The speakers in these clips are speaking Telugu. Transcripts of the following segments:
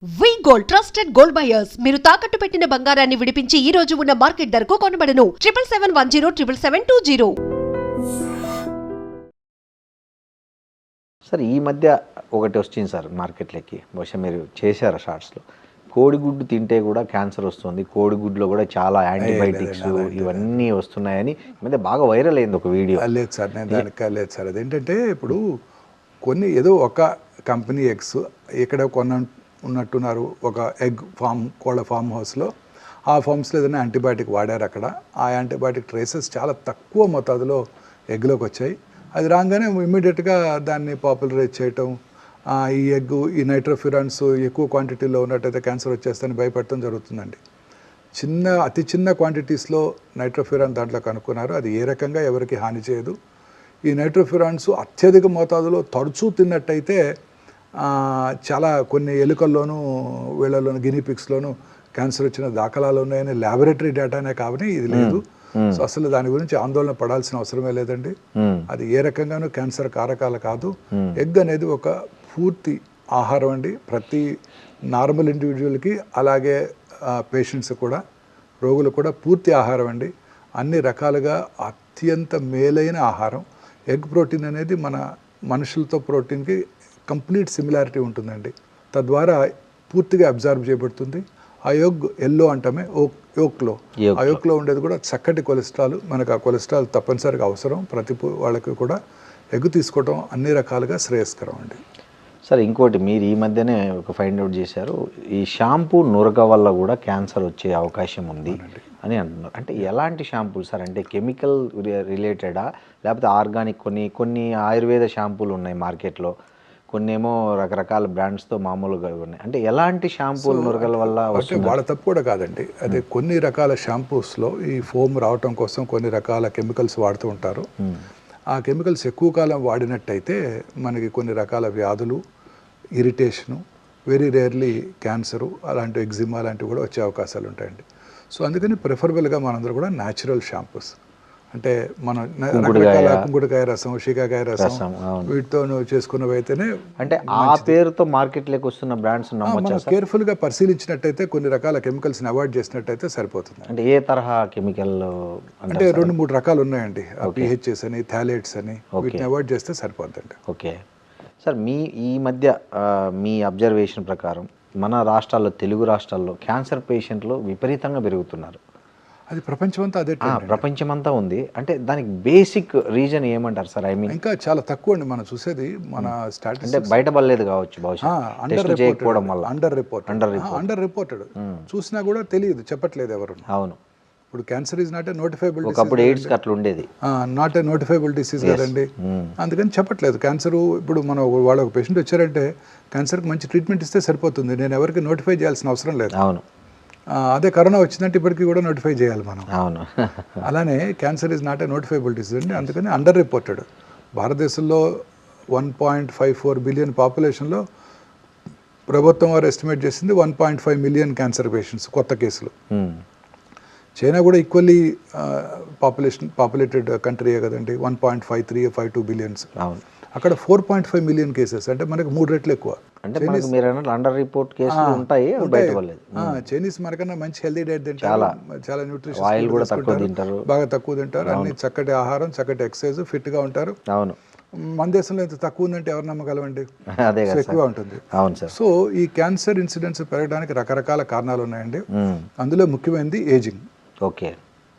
వి గోల్డ్ ట్రస్టెడ్ గోల్డ్ బయర్స్ మీరు తాకట్టు పెట్టిన బంగారాన్ని విడిపించి ఈ రోజు ఉన్న మార్కెట్ ధరకు కొనబడను 7771077720. సార్ ఈ మధ్య ఒకటి వచ్చింది సార్ మార్కెట్లోకి, బహుశా మీరు చేశారు షార్ట్స్లో. కోడిగుడ్డు తింటే కూడా క్యాన్సర్ వస్తుంది, కోడిగుడ్లో కూడా చాలా యాంటీబయాటిక్స్ ఇవన్నీ వస్తున్నాయని ఈ మధ్య బాగా వైరల్ అయింది ఒక వీడియో. లేదు సార్, నేను దానికి లేదు సార్. అదేంటంటే ఇప్పుడు కొన్ని ఏదో ఒక కంపెనీ ఎగ్స్ ఇక్కడ ఉన్నట్టున్నారు, ఒక ఎగ్ ఫామ్ కోళ్ళ ఫామ్ హౌస్లో. ఆ ఫామ్స్లో ఏదైనా యాంటీబయాటిక్ వాడారు అక్కడ. ఆ యాంటీబయాటిక్ ట్రేసెస్ చాలా తక్కువ మోతాదులో ఎగ్లోకి వచ్చాయి. అది రాగానే ఇమ్మీడియట్గా దాన్ని పాపులరైజ్ చేయటం, ఈ ఎగ్ ఈ నైట్రోఫ్యూరాన్స్ ఎక్కువ క్వాంటిటీలో ఉన్నట్టయితే క్యాన్సర్ వచ్చేస్తుందని భయపెట్టడం జరుగుతుందండి. అతి చిన్న క్వాంటిటీస్లో నైట్రోఫ్యూరాన్ దాంట్లో కనుక్కున్నారు. అది ఏ రకంగా ఎవరికి హాని చేయదు. ఈ నైట్రోఫ్యూరాన్స్ అత్యధిక మోతాదులో తరచూ తిన్నట్టయితే చాలా కొన్ని ఎలుకల్లోనూ వీళ్ళలోనూ గినీపిక్స్లోనూ క్యాన్సర్ వచ్చిన దాఖలాలు ఉన్నాయని ల్యాబొరేటరీ డేటానే కాబట్టి ఇది లేదు. సో అసలు దాని గురించి ఆందోళన పడాల్సిన అవసరమే లేదండి. అది ఏ రకంగానూ క్యాన్సర్ కారకాలు కాదు. ఎగ్ అనేది ఒక పూర్తి ఆహారం అండి. ప్రతి నార్మల్ ఇండివిజువల్కి అలాగే పేషెంట్స్ కూడా, రోగులు కూడా పూర్తి ఆహారం అండి. అన్ని రకాలుగా అత్యంత మేలైన ఆహారం. ఎగ్ ప్రోటీన్ అనేది మన మనుషులతో ప్రోటీన్కి కంప్లీట్ సిమిలారిటీ ఉంటుందండి. తద్వారా పూర్తిగా అబ్జర్వ్ చేయబడుతుంది. ఆ ఎల్లో అంటామే యోక్లో, ఆ యోక్లో ఉండేది కూడా చక్కటి కొలెస్ట్రాల్. మనకు ఆ కొలెస్ట్రాల్ తప్పనిసరిగా అవసరం. ప్రతి వాళ్ళకి కూడా ఎగ్ తీసుకోవడం అన్ని రకాలుగా శ్రేయస్కరం అండి. సార్ ఇంకోటి, మీరు ఈ మధ్యనే ఒక ఫైండ్ అవుట్ చేశారు, ఈ షాంపూ నురగ వల్ల కూడా క్యాన్సర్ వచ్చే అవకాశం ఉంది అని అంటున్నారు. అంటే ఎలాంటి షాంపూలు సార్? అంటే కెమికల్ రిలేటెడా, లేకపోతే ఆర్గానిక్? కొన్ని ఆయుర్వేద షాంపూలు ఉన్నాయి మార్కెట్లో, కొన్ని ఏమో రకరకాల బ్రాండ్స్తో మామూలుగా ఉన్నాయి. అంటే ఎలాంటి షాంపూలు నురగల వల్ల వస్తుంది? వాళ్ళ తప్పు కూడా కాదండి. అదే కొన్ని రకాల షాంపూస్లో ఈ ఫోమ్ రావటం కోసం కొన్ని రకాల కెమికల్స్ వాడుతూ ఉంటారు. ఆ కెమికల్స్ ఎక్కువ కాలం వాడినట్టయితే మనకి కొన్ని రకాల వ్యాధులు, ఇరిటేషను, వెరీ రేర్లీ క్యాన్సరు, అలాంటి ఎగ్జిమా అలాంటివి కూడా వచ్చే అవకాశాలు ఉంటాయండి. సో అందుకని ప్రిఫరబుల్గా మనందరూ కూడా న్యాచురల్ షాంపూస్, అంటే మనం రకరకాల కుంకుడుకాయ రసం, షీకాకాయ రసం వీటితో చేసుకున్నవి అయితేనే. అంటే ఆ పేరుతో మార్కెట్లోకి వస్తున్న బ్రాండ్స్ మనం కేర్ఫుల్గా పరిశీలించినట్టయితే కొన్ని రకాల కెమికల్స్ని అవాయిడ్ చేసినట్టయితే సరిపోతుంది. అంటే ఏ తరహా కెమికల్? అంటే 2-3 రకాలు ఉన్నాయండి. పిహెచ్ఎస్ అని, థాలేట్స్ అని, వీటిని అవాయిడ్ చేస్తే సరిపోతుందండి. ఓకే సార్, ఈ మధ్య మీ అబ్జర్వేషన్ ప్రకారం మన రాష్ట్రాల్లో, తెలుగు రాష్ట్రాల్లో క్యాన్సర్ పేషెంట్లు విపరీతంగా పెరుగుతున్నారు. అది ప్రపంచమంతా అదే, ప్రపంచమంతా ఉంది. అంటే దానికి బేసిక్ రీజన్ ఏమంటారు సార్? ఐ మీన్ ఇంకా చాలా తక్కువ అండి మనం చూసేది. మన అంటే బయటపడలేదు కావచ్చు, బహుశా అండర్ రిపోర్టెడ్ చూసినా కూడా తెలియదు, చెప్పట్లేదు ఎవరు. అవును. ఇప్పుడు cancer is not a notifiable, ఒకప్పుడు ఎయిడ్స్ అట్లా ఉండేది, నాట్ ఏ నోటిఫైబుల్ డిసీజ్ కదండి. అందుకని చెప్పట్లేదు. క్యాన్సర్ ఇప్పుడు మనం వాళ్ళ ఒక పేషెంట్ వచ్చారంటే క్యాన్సర్కి మంచి ట్రీట్మెంట్ ఇస్తే సరిపోతుంది. నేను ఎవరికి నోటిఫై చేయాల్సిన అవసరం లేదు. అవును. అదే కరోనా వచ్చిందంటే ఇప్పటికీ కూడా నోటిఫై చేయాలి మనం. అవును. అలానే cancer is not a notifiable disease అండి. అందుకని అండర్ రిపోర్టెడ్. భారతదేశంలో 1.54 బిలియన్ పాపులేషన్లో ప్రభుత్వం వారు ఎస్టిమేట్ చేసింది 1.5 మిలియన్ క్యాన్సర్ పేషెంట్స్, కొత్త కేసులు. చైనా కూడా ఈక్వల్లీ పాపులేటెడ్ కంట్రీయే కదండి, 1.53-52 బిలియన్స్. అక్కడ 4.5 మిలియన్ కేసెస్, అంటే మనకు 3 రెట్లు ఎక్కువ. అంటే మీరు అండర్ రిపోర్ట్ కేసులు ఉంటాయి, చైనీస్ మనకన్నా మంచి హెల్దీ డైట్ తింటారు, చాలా న్యూట్రిషన్, ఆయిల్ కూడా తక్కువ తింటారు, బాగా తక్కువ తింటారు, అన్ని చక్కటి ఆహారం, చక్కటి ఎక్సర్సైజ్, ఫిట్గా ఉంటారు. అవును. మన దేశంలో ఎంత తక్కువ ఉందంటే ఎవరు నమ్మగలమండి, ఎక్కువ ఉంటుంది. అవును సార్. సో ఈ క్యాన్సర్ ఇన్సిడెంట్స్ పెరగడానికి రకరకాల కారణాలు ఉన్నాయండి. అందులో ముఖ్యమైనది ఏజింగ్. ఓకే.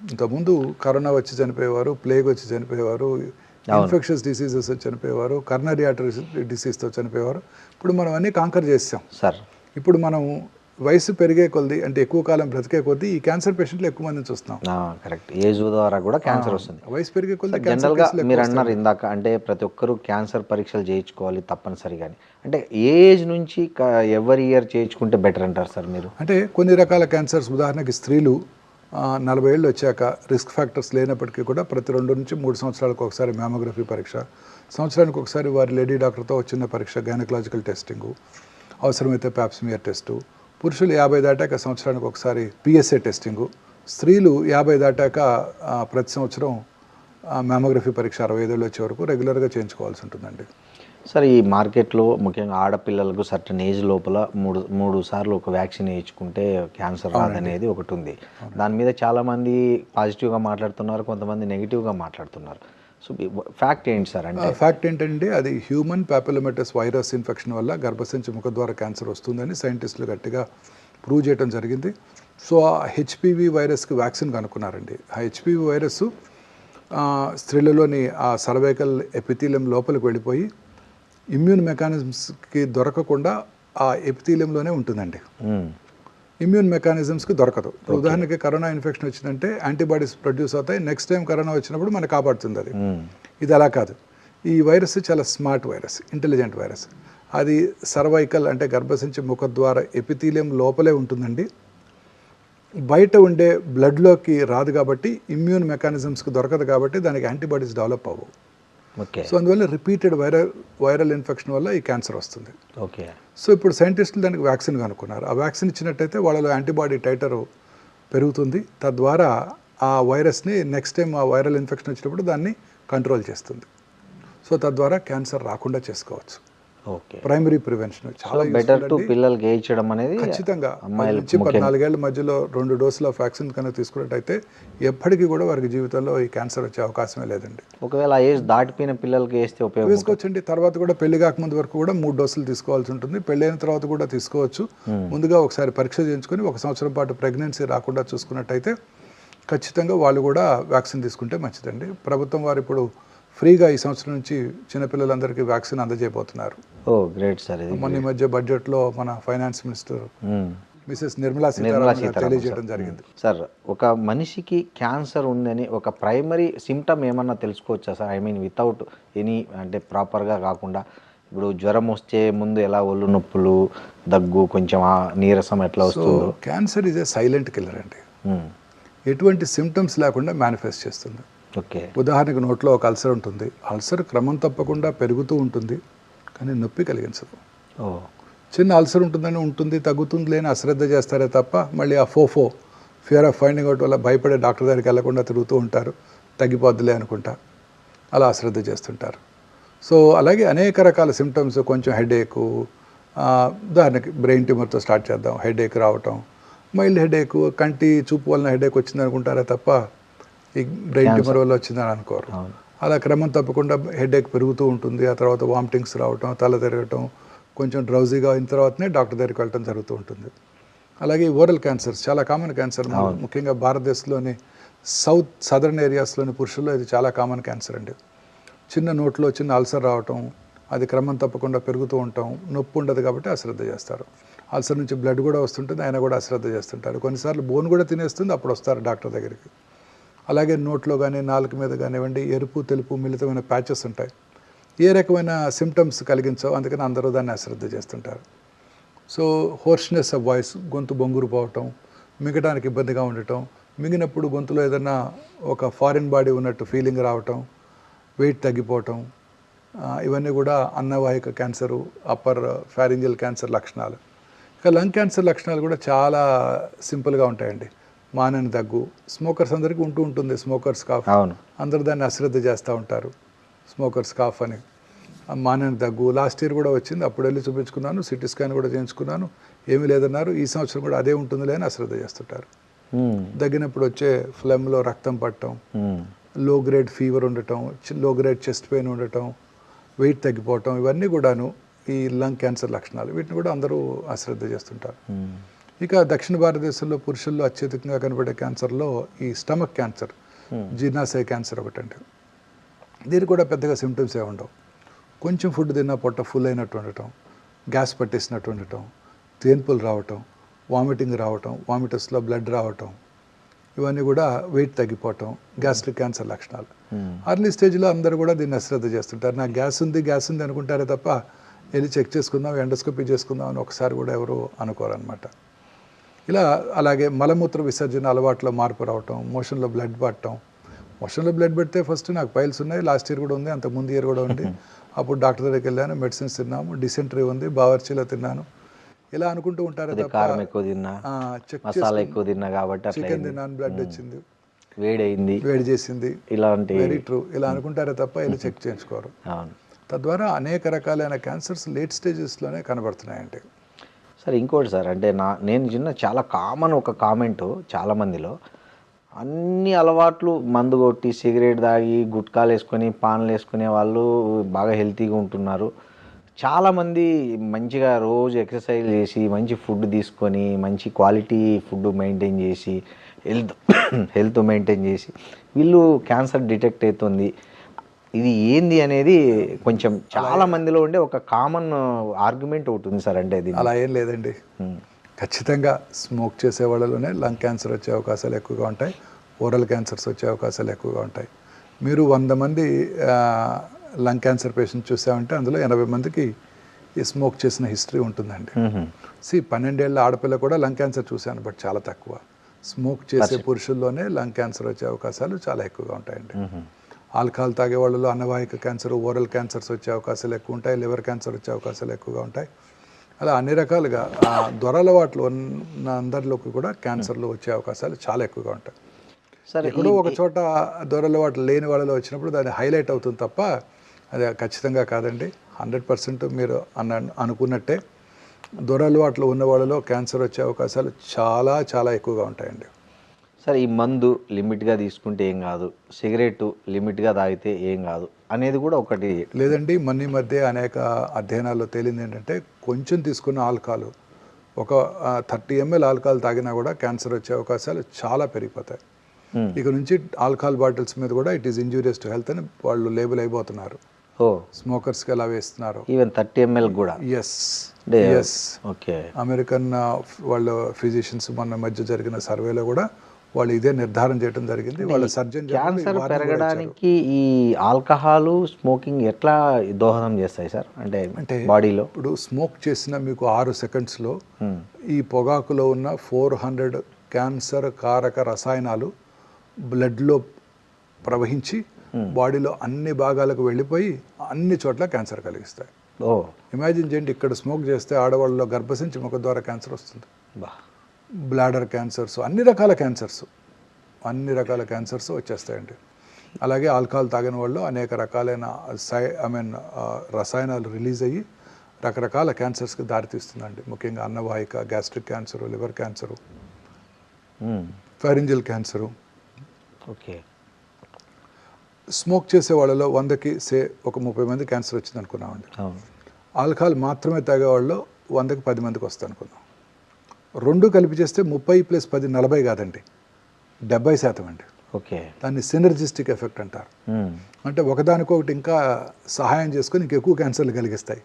ఇంతకుముందు కరోనా వచ్చి చనిపోయేవారు, ప్లేగ్ వచ్చి చనిపోయేవారు, ఇన్ఫెక్షస్ డిసీజెస్ చనిపోయేవారు, కర్నరీ ఆర్టరీ డిసీజ్తో చనిపోయేవారు. ఇప్పుడు మనం అన్నీ కాంకర్ చేసాం సార్. ఇప్పుడు మనం వయసు పెరిగే కొద్ది, అంటే ఎక్కువ కాలం బ్రతికే కొద్దీ ఈ క్యాన్సర్ పేషెంట్లు ఎక్కువ మందిని చూస్తున్నాం. కరెక్ట్. ఏజ్ ద్వారా కూడా క్యాన్సర్ వస్తుంది. వయసు పెరిగే కొద్ది జనరల్గా మీరు అన్నారు ఇందాక, అంటే ప్రతి ఒక్కరూ క్యాన్సర్ పరీక్షలు చేయించుకోవాలి తప్పనిసరిగా. అంటే ఏ ఏజ్ నుంచి ఎవరి ఇయర్ చేయించుకుంటే బెటర్ అంటారు సార్ మీరు? అంటే కొన్ని రకాల క్యాన్సర్స్, ఉదాహరణకి స్త్రీలు 40 ఏళ్ళు వచ్చాక రిస్క్ ఫ్యాక్టర్స్ లేనప్పటికీ కూడా ప్రతి 2 నుంచి 3 సంవత్సరాలకు ఒకసారి మ్యామోగ్రఫీ పరీక్ష, సంవత్సరానికి ఒకసారి వారి లేడీ డాక్టర్తో చిన్న పరీక్ష, గైనకలాజికల్ టెస్టింగు, అవసరమైతే ప్యాప్స్మియర్ టెస్టు. పురుషులు 50 దాటాక సంవత్సరానికి ఒకసారి పిఎస్ఏ టెస్టింగు. స్త్రీలు 50 దాటాక ప్రతి సంవత్సరం మ్యామోగ్రఫీ పరీక్ష 65 ఏళ్ళు వచ్చే వరకు రెగ్యులర్గా చేయించుకోవాల్సి ఉంటుందండి. సార్ ఈ మార్కెట్లో ముఖ్యంగా ఆడపిల్లలకు సర్టన్ ఏజ్ లోపల మూడు సార్లు ఒక వ్యాక్సిన్ వేయించుకుంటే క్యాన్సర్ రాదనేది ఒకటి ఉంది. దాని మీద చాలామంది పాజిటివ్గా మాట్లాడుతున్నారు, కొంతమంది నెగిటివ్గా మాట్లాడుతున్నారు. సో ఫ్యాక్ట్ ఏంటి సార్? అంటే ఫ్యాక్ట్ ఏంటంటే అది హ్యూమన్ ప్యాపిలోమేటస్ వైరస్ ఇన్ఫెక్షన్ వల్ల గర్భసంచి ముఖద్వార క్యాన్సర్ వస్తుందని సైంటిస్టులు గట్టిగా ప్రూవ్ చేయడం జరిగింది. సో ఆ హెచ్పివి వైరస్కి వ్యాక్సిన్ కనుక్కున్నారండి. ఆ హెచ్పివి వైరస్ స్త్రీలలోని ఆ సర్వైకల్ ఎపిథీలియం లోపలికి వెళ్ళిపోయి ఇమ్యూన్ మెకానిజమ్స్కి దొరకకుండా ఆ ఎపిథీలియంలోనే ఉంటుందండి. ఇమ్యూన్ మెకానిజమ్స్కి దొరకదు. ఇప్పుడు ఉదాహరణకి కరోనా ఇన్ఫెక్షన్ వచ్చిందంటే యాంటీబాడీస్ ప్రొడ్యూస్ అవుతాయి, నెక్స్ట్ టైం కరోనా వచ్చినప్పుడు మనకు కాపాడుతుంది అది. ఇది అలా కాదు. ఈ వైరస్ చాలా స్మార్ట్ వైరస్, ఇంటెలిజెంట్ వైరస్. అది సర్వైకల్ అంటే గర్భసంచి ముఖద్వార ఎపిథీలియం లోపలే ఉంటుందండి. బయట ఉండే బ్లడ్లోకి రాదు కాబట్టి ఇమ్యూన్ మెకానిజమ్స్కి దొరకదు కాబట్టి దానికి యాంటీబాడీస్ డెవలప్ అవ్వవు. ఓకే. సో అందువల్ల రిపీటెడ్ వైరల్ ఇన్ఫెక్షన్ వల్ల ఈ క్యాన్సర్ వస్తుంది. ఓకే. సో ఇప్పుడు సైంటిస్టులు దానికి వ్యాక్సిన్ కనుక్కున్నారు. ఆ వ్యాక్సిన్ ఇచ్చినట్టయితే వాళ్ళలో యాంటీబాడీ టైటర్ పెరుగుతుంది. తద్వారా ఆ వైరస్ని నెక్స్ట్ టైం ఆ వైరల్ ఇన్ఫెక్షన్ వచ్చినప్పుడు దాన్ని కంట్రోల్ చేస్తుంది. సో తద్వారా క్యాన్సర్ రాకుండా చేసుకోవచ్చు. ఓకే. ప్రైమరీ ప్రివెన్షన్ చాలా బెటర్ టు పిల్లలకి వేయించడం అనేది ఖచ్చితంగా. నుంచి 14 ఏళ్ల మధ్యలో 2 డోసుల వ్యాక్సిన్ కనుక తీసుకున్నట్టయితే ఎప్పటికీ కూడా వారికి జీవితంలో ఈ క్యాన్సర్ వచ్చే అవకాశమే లేదండి. ఒకవేళ ఏజ్ దాటిపోయిన పిల్లలకి వేస్తే ఉపయోగం వేసుకోవచ్చండి. తర్వాత కూడా పెళ్లి కాకముందు వరకు కూడా 3 డోసులు తీసుకోవాల్సి ఉంటుంది. పెళ్ళైన తర్వాత కూడా తీసుకోవచ్చు. ముందుగా ఒకసారి పరీక్ష చేయించుకొని 1 సంవత్సరం పాటు ప్రెగ్నెన్సీ రాకుండా చూసుకున్నట్టయితే ఖచ్చితంగా వాళ్ళు కూడా వ్యాక్సిన్ తీసుకుంటే మంచిదండి. ప్రభుత్వం వారు ఇప్పుడు ఫ్రీగా ఈ సంవత్సరం నుంచి చిన్నపిల్లలందరికీ వ్యాక్సిన్ అందజేయబోతున్నారు. ఓ గ్రేట్ సార్. మొన్న ఈ మధ్య బడ్జెట్లో మన finance minister Mrs Nirmala Sitharaman తెలియజేయడం జరిగింది. సార్ ఒక మనిషికి క్యాన్సర్ ఉందని ఒక ప్రైమరీ సిమ్టమ్ ఏమన్నా తెలుసుకోవచ్చా sir? I mean without any అంటే ప్రాపర్గా కాకుండా ఇప్పుడు జ్వరం వచ్చే ముందు ఎలా ఒళ్ళు నొప్పులు, దగ్గు, కొంచెం నీరసం ఎట్లా వస్తుందో. Cancer is a silent killer అండి. ఎటువంటి సిమ్టమ్స్ లేకుండా మేనిఫెస్ట్ చేస్తుంది. ఓకే. ఉదాహరణకు నోట్లో ఒక అల్సర్ ఉంటుంది. అల్సర్ క్రమం తప్పకుండా పెరుగుతూ ఉంటుంది కానీ నొప్పి కలిగించదు. చిన్న అల్సర్ ఉంటుంది తగ్గుతుంది లేని అశ్రద్ధ చేస్తారే తప్ప మళ్ళీ ఆ ఫియర్ ఆఫ్ ఫైండింగ్ అవుట్ వల్ల భయపడే డాక్టర్ దగ్గరికి వెళ్లకుండా తిరుగుతూ ఉంటారు. తగ్గిపోద్దులే అనుకుంటా అలా అశ్రద్ధ చేస్తుంటారు. సో అలాగే అనేక రకాల సిమ్టమ్స్, కొంచెం హెడేకు, ఉదాహరణకి బ్రెయిన్ ట్యూమర్తో స్టార్ట్ చేద్దాం. హెడేక్ రావటం, మైల్డ్ హెడేక్, కంటి చూపు వలన హెడేక్ వచ్చింది అనుకుంటారే తప్ప ఈ బ్రెయిన్ ట్యూమర్ వల్ల వచ్చిందని అనుకోరు. అలా క్రమం తప్పకుండా హెడేక్ పెరుగుతూ ఉంటుంది. ఆ తర్వాత వామిటింగ్స్ రావటం, తల తిరగటం, కొంచెం డ్రౌజీగా అయిన తర్వాతనే డాక్టర్ దగ్గరికి వెళ్ళటం జరుగుతూ ఉంటుంది. అలాగే ఓరల్ క్యాన్సర్స్ చాలా కామన్ క్యాన్సర్. ముఖ్యంగా భారతదేశంలోని సదర్న్ ఏరియాస్లోని పురుషుల్లో ఇది చాలా కామన్ క్యాన్సర్ అండి. చిన్న నోట్లో చిన్న అల్సర్ రావటం, అది క్రమం తప్పకుండా పెరుగుతూ ఉంటాం. నొప్పి ఉండదు కాబట్టి అశ్రద్ధ చేస్తారు. అల్సర్ నుంచి బ్లడ్ కూడా వస్తుంటుంది, ఆయన కూడా అశ్రద్ధ చేస్తుంటారు. కొన్నిసార్లు బోన్ కూడా తినేస్తుంది, అప్పుడు వస్తారు డాక్టర్ దగ్గరికి. అలాగే నోట్లో కానీ నాలుక మీద కానివ్వండి ఎరుపు తెలుపు మిళితమైన ప్యాచెస్ ఉంటాయి. ఏ రకమైన సిమ్టమ్స్ కలిగించవు, అందుకని అందరూ దాన్ని అశ్రద్ధ చేస్తుంటారు. సో హోర్స్నెస్ ఆఫ్ వాయిస్, గొంతు బొంగురు పోవటం, మింగడానికి ఇబ్బందిగా ఉండటం, మింగినప్పుడు గొంతులో ఏదైనా ఒక ఫారిన్ బాడీ ఉన్నట్టు ఫీలింగ్ రావటం, వెయిట్ తగ్గిపోవటం, ఇవన్నీ కూడా అన్నవాహిక క్యాన్సరు, అప్పర్ ఫ్యారింజియల్ క్యాన్సర్ లక్షణాలు. ఇక లంగ్ క్యాన్సర్ లక్షణాలు కూడా చాలా సింపుల్గా ఉంటాయండి. మానని దగ్గు, స్మోకర్స్ అందరికీ ఉంటుంది స్మోకర్స్ కాఫ్. అందరూ దాన్ని అశ్రద్ధ చేస్తూ ఉంటారు స్మోకర్స్ కాఫ్ అని. మానని దగ్గు లాస్ట్ ఇయర్ కూడా వచ్చింది, అప్పుడు వెళ్ళి చూపించుకున్నాను, సిటీ స్కాన్ కూడా చేయించుకున్నాను, ఏమీ లేదన్నారు. ఈ సంవత్సరం కూడా అదే ఉంటుందిలే అని అశ్రద్ధ చేస్తుంటారు. దగ్గినప్పుడు వచ్చే ఫ్లెమ్లో రక్తం పట్టడం, లో గ్రేడ్ ఫీవర్ ఉండటం, లో గ్రేడ్ చెస్ట్ పెయిన్ ఉండటం, వెయిట్ తగ్గిపోవటం, ఇవన్నీ కూడాను ఈ లంగ్ క్యాన్సర్ లక్షణాలు. వీటిని కూడా అందరూ అశ్రద్ధ చేస్తుంటారు. ఇక దక్షిణ భారతదేశంలో పురుషుల్లో అత్యధికంగా కనబడే క్యాన్సర్లో ఈ స్టమక్ క్యాన్సర్, జీర్ణాశయ క్యాన్సర్ ఒకటండి. దీనికి కూడా పెద్దగా సిమ్టమ్స్ ఏ ఉండవు. కొంచెం ఫుడ్ తిన్నా పొట్ట ఫుల్ అయినట్టు ఉండటం, గ్యాస్ పట్టేసినట్టు ఉండటం, తేన్పులు రావటం, వామిటింగ్ రావటం, వామిటస్లో బ్లడ్ రావటం, ఇవన్నీ కూడా వెయిట్ తగ్గిపోవటం, గ్యాస్ట్రిక్ క్యాన్సర్ లక్షణాలు. అర్లీ స్టేజ్లో అందరూ కూడా దీన్ని అశ్రద్ధ చేస్తుంటారు. నాకు గ్యాస్ ఉంది అనుకుంటారే తప్ప వెళ్ళి చెక్ చేసుకుందాం, ఎండోస్కోపీ చేసుకుందాం అని ఒకసారి కూడా ఎవరు అనుకోరనమాట. ఇలా అలాగే మలమూత్ర విసర్జన అలవాట్లో మార్పు రావటం, మోషన్లో బ్లడ్ పట్టడం. మోషన్లో బ్లడ్ పెడితే ఫస్ట్ నాకు పైల్స్ ఉన్నాయి, లాస్ట్ ఇయర్ కూడా ఉంది, అంత ముందు ఇయర్ కూడా ఉంది. అప్పుడు డాక్టర్ దగ్గరికి వెళ్ళాను, మెడిసిన్స్ తిన్నాము, డిసెంట్రీ ఉంది, బావర్చీలో తిన్నాను, ఇలా అనుకుంటూ ఉంటారు తప్ప చికెన్ తిన్నాను బ్లడ్ వచ్చింది, వేడి చేసింది, ఇలాంటి వెరీ ట్రూ ఇలా అనుకుంటారే తప్ప వెళ్ళి చెక్ చేయించుకోరు. తద్వారా అనేక రకాలైన క్యాన్సర్స్ లేట్ స్టేజెస్లోనే కనబడుతున్నాయండి. సార్ ఇంకోటి సార్, అంటే నేను చాలా కామన్ ఒక కామెంటు చాలామందిలో, అన్ని అలవాట్లు మందు కొట్టి సిగరెట్ తాగి గుట్కాలు వేసుకొని పాన్లు వేసుకునే వాళ్ళు బాగా హెల్తీగా ఉంటున్నారు. చాలామంది మంచిగా రోజు ఎక్సర్సైజ్ చేసి మంచి ఫుడ్ తీసుకొని మంచి క్వాలిటీ ఫుడ్ మెయింటైన్ చేసి హెల్త్ మెయింటైన్ చేసి వీళ్ళు క్యాన్సర్ డిటెక్ట్ అవుతుంది. ఇది ఏంది అనేది కొంచెం చాలా మందిలో ఉండే ఒక కామన్ ఆర్గ్యుమెంట్ ఒకటి ఉంది సార్. అంటే ఇది అలా ఏం లేదండి. ఖచ్చితంగా స్మోక్ చేసే వాళ్ళలోనే లంగ్ క్యాన్సర్ వచ్చే అవకాశాలు ఎక్కువగా ఉంటాయి, ఓరల్ క్యాన్సర్స్ వచ్చే అవకాశాలు ఎక్కువగా ఉంటాయి. మీరు 100 మంది లంగ్ క్యాన్సర్ పేషెంట్ చూసామంటే అందులో 80 మందికి ఈ స్మోక్ చేసిన హిస్టరీ ఉంటుందండి. 12 ఏళ్ళ ఆడపిల్ల కూడా లంగ్ క్యాన్సర్ చూశాను, బట్ చాలా తక్కువ. స్మోక్ చేసే పురుషుల్లోనే లంగ్ క్యాన్సర్ వచ్చే అవకాశాలు చాలా ఎక్కువగా ఉంటాయండి. ఆల్కహాల్ తాగే వాళ్ళలో అన్నవాహిక క్యాన్సర్, ఓరల్ క్యాన్సర్స్ వచ్చే అవకాశాలు ఎక్కువ ఉంటాయి, లివర్ క్యాన్సర్ వచ్చే అవకాశాలు ఎక్కువగా ఉంటాయి. అలా అన్ని రకాలుగా దొరలవాట్లు ఉన్న అందరిలోకి కూడా క్యాన్సర్లు వచ్చే అవకాశాలు చాలా ఎక్కువగా ఉంటాయి. సరే, ఎక్కడో ఒక చోట దొరలవాట్లు లేని వాళ్ళలో వచ్చినప్పుడు దాన్ని హైలైట్ అవుతుంది తప్ప అది ఖచ్చితంగా కాదండి. 100% మీరు అనుకున్నట్టే దొరలవాట్లు ఉన్న వాళ్ళలో క్యాన్సర్ వచ్చే అవకాశాలు చాలా చాలా ఎక్కువగా ఉంటాయండి. సరే, ఈ మందు లిమిట్గా తీసుకుంటే ఏం కాదు, సిగరెట్ లిమిట్గా తాగితే ఏం కాదు అనేది కూడా ఒకటి లేదండి. ఈ మధ్య అనేక అధ్యయనాల్లో తేలింది ఏంటంటే కొంచెం తీసుకున్న ఆల్కహాల్, ఒక 30 ml ఆల్కహాల్ తాగినా కూడా క్యాన్సర్ వచ్చే అవకాశాలు చాలా పెరిగిపోతాయి. ఇక నుంచి ఆల్కహాల్ బాటిల్స్ మీద కూడా it is injurious to health అని వాళ్ళు లేబుల్ అయిపోతున్నారు. స్మోకర్స్కి ఎలా వేస్తున్నారు, ఈవెన్ 30 ml కూడా. Yes okay. అమెరికన్ వాళ్ళ ఫిజిషియన్స్ మొన్న మధ్య జరిగిన సర్వేలో కూడా వాళ్ళు ఇదే నిర్ధారణ చేయడం జరిగింది. వాళ్ళ సర్జన్ క్యాన్సర్ పెరగడానికి ఈ ఆల్కహాల్ స్మోకింగ్ ఎట్లా దోహదం చేస్తాయి సార్? అంటే బాడీలో ఇప్పుడు స్మోక్ చేసిన మీకు 6 సెకండ్స్లో ఈ పొగాకులో ఉన్న 400 క్యాన్సర్ కారక రసాయనాలు బ్లడ్లో ప్రవహించి బాడీలో అన్ని భాగాలకు వెళ్ళిపోయి అన్ని చోట్ల క్యాన్సర్ కలిగిస్తాయి. ఇమాజిన్ చేయండి, ఇక్కడ స్మోక్ చేస్తే ఆడవాళ్ళలో గర్భసించి ముఖ ద్వారా క్యాన్సర్ వస్తుంది, బ్లాడర్ క్యాన్సర్స్, అన్ని రకాల క్యాన్సర్స్ వచ్చేస్తాయండి. అలాగే ఆల్కహాల్ తాగిన వాళ్ళు అనేక రకాలైన రసాయనాలు రిలీజ్ అయ్యి రకరకాల క్యాన్సర్స్కి దారితీస్తుందండి. ముఖ్యంగా అన్నవాహిక, gastric cancer, liver cancer, pharyngeal cancer. Okay. Smoke చేసే వాళ్ళలో 100కి ఒక 30 మంది క్యాన్సర్ వచ్చింది అనుకున్నామండి. ఆల్కహాల్ మాత్రమే తాగే వాళ్ళు 100కి 10 మందికి వస్తుంది అనుకున్నాం. రెండు కలిపి చేస్తే 30 + 10 40 కాదండి, 70% అండి. ఓకే. దాన్ని సినర్జిస్టిక్ ఎఫెక్ట్ అంటారు. అంటే ఒకదానికొకటి ఇంకా సహాయం చేసుకొని ఇంకెక్కువ క్యాన్సర్లు కలిగిస్తాయి.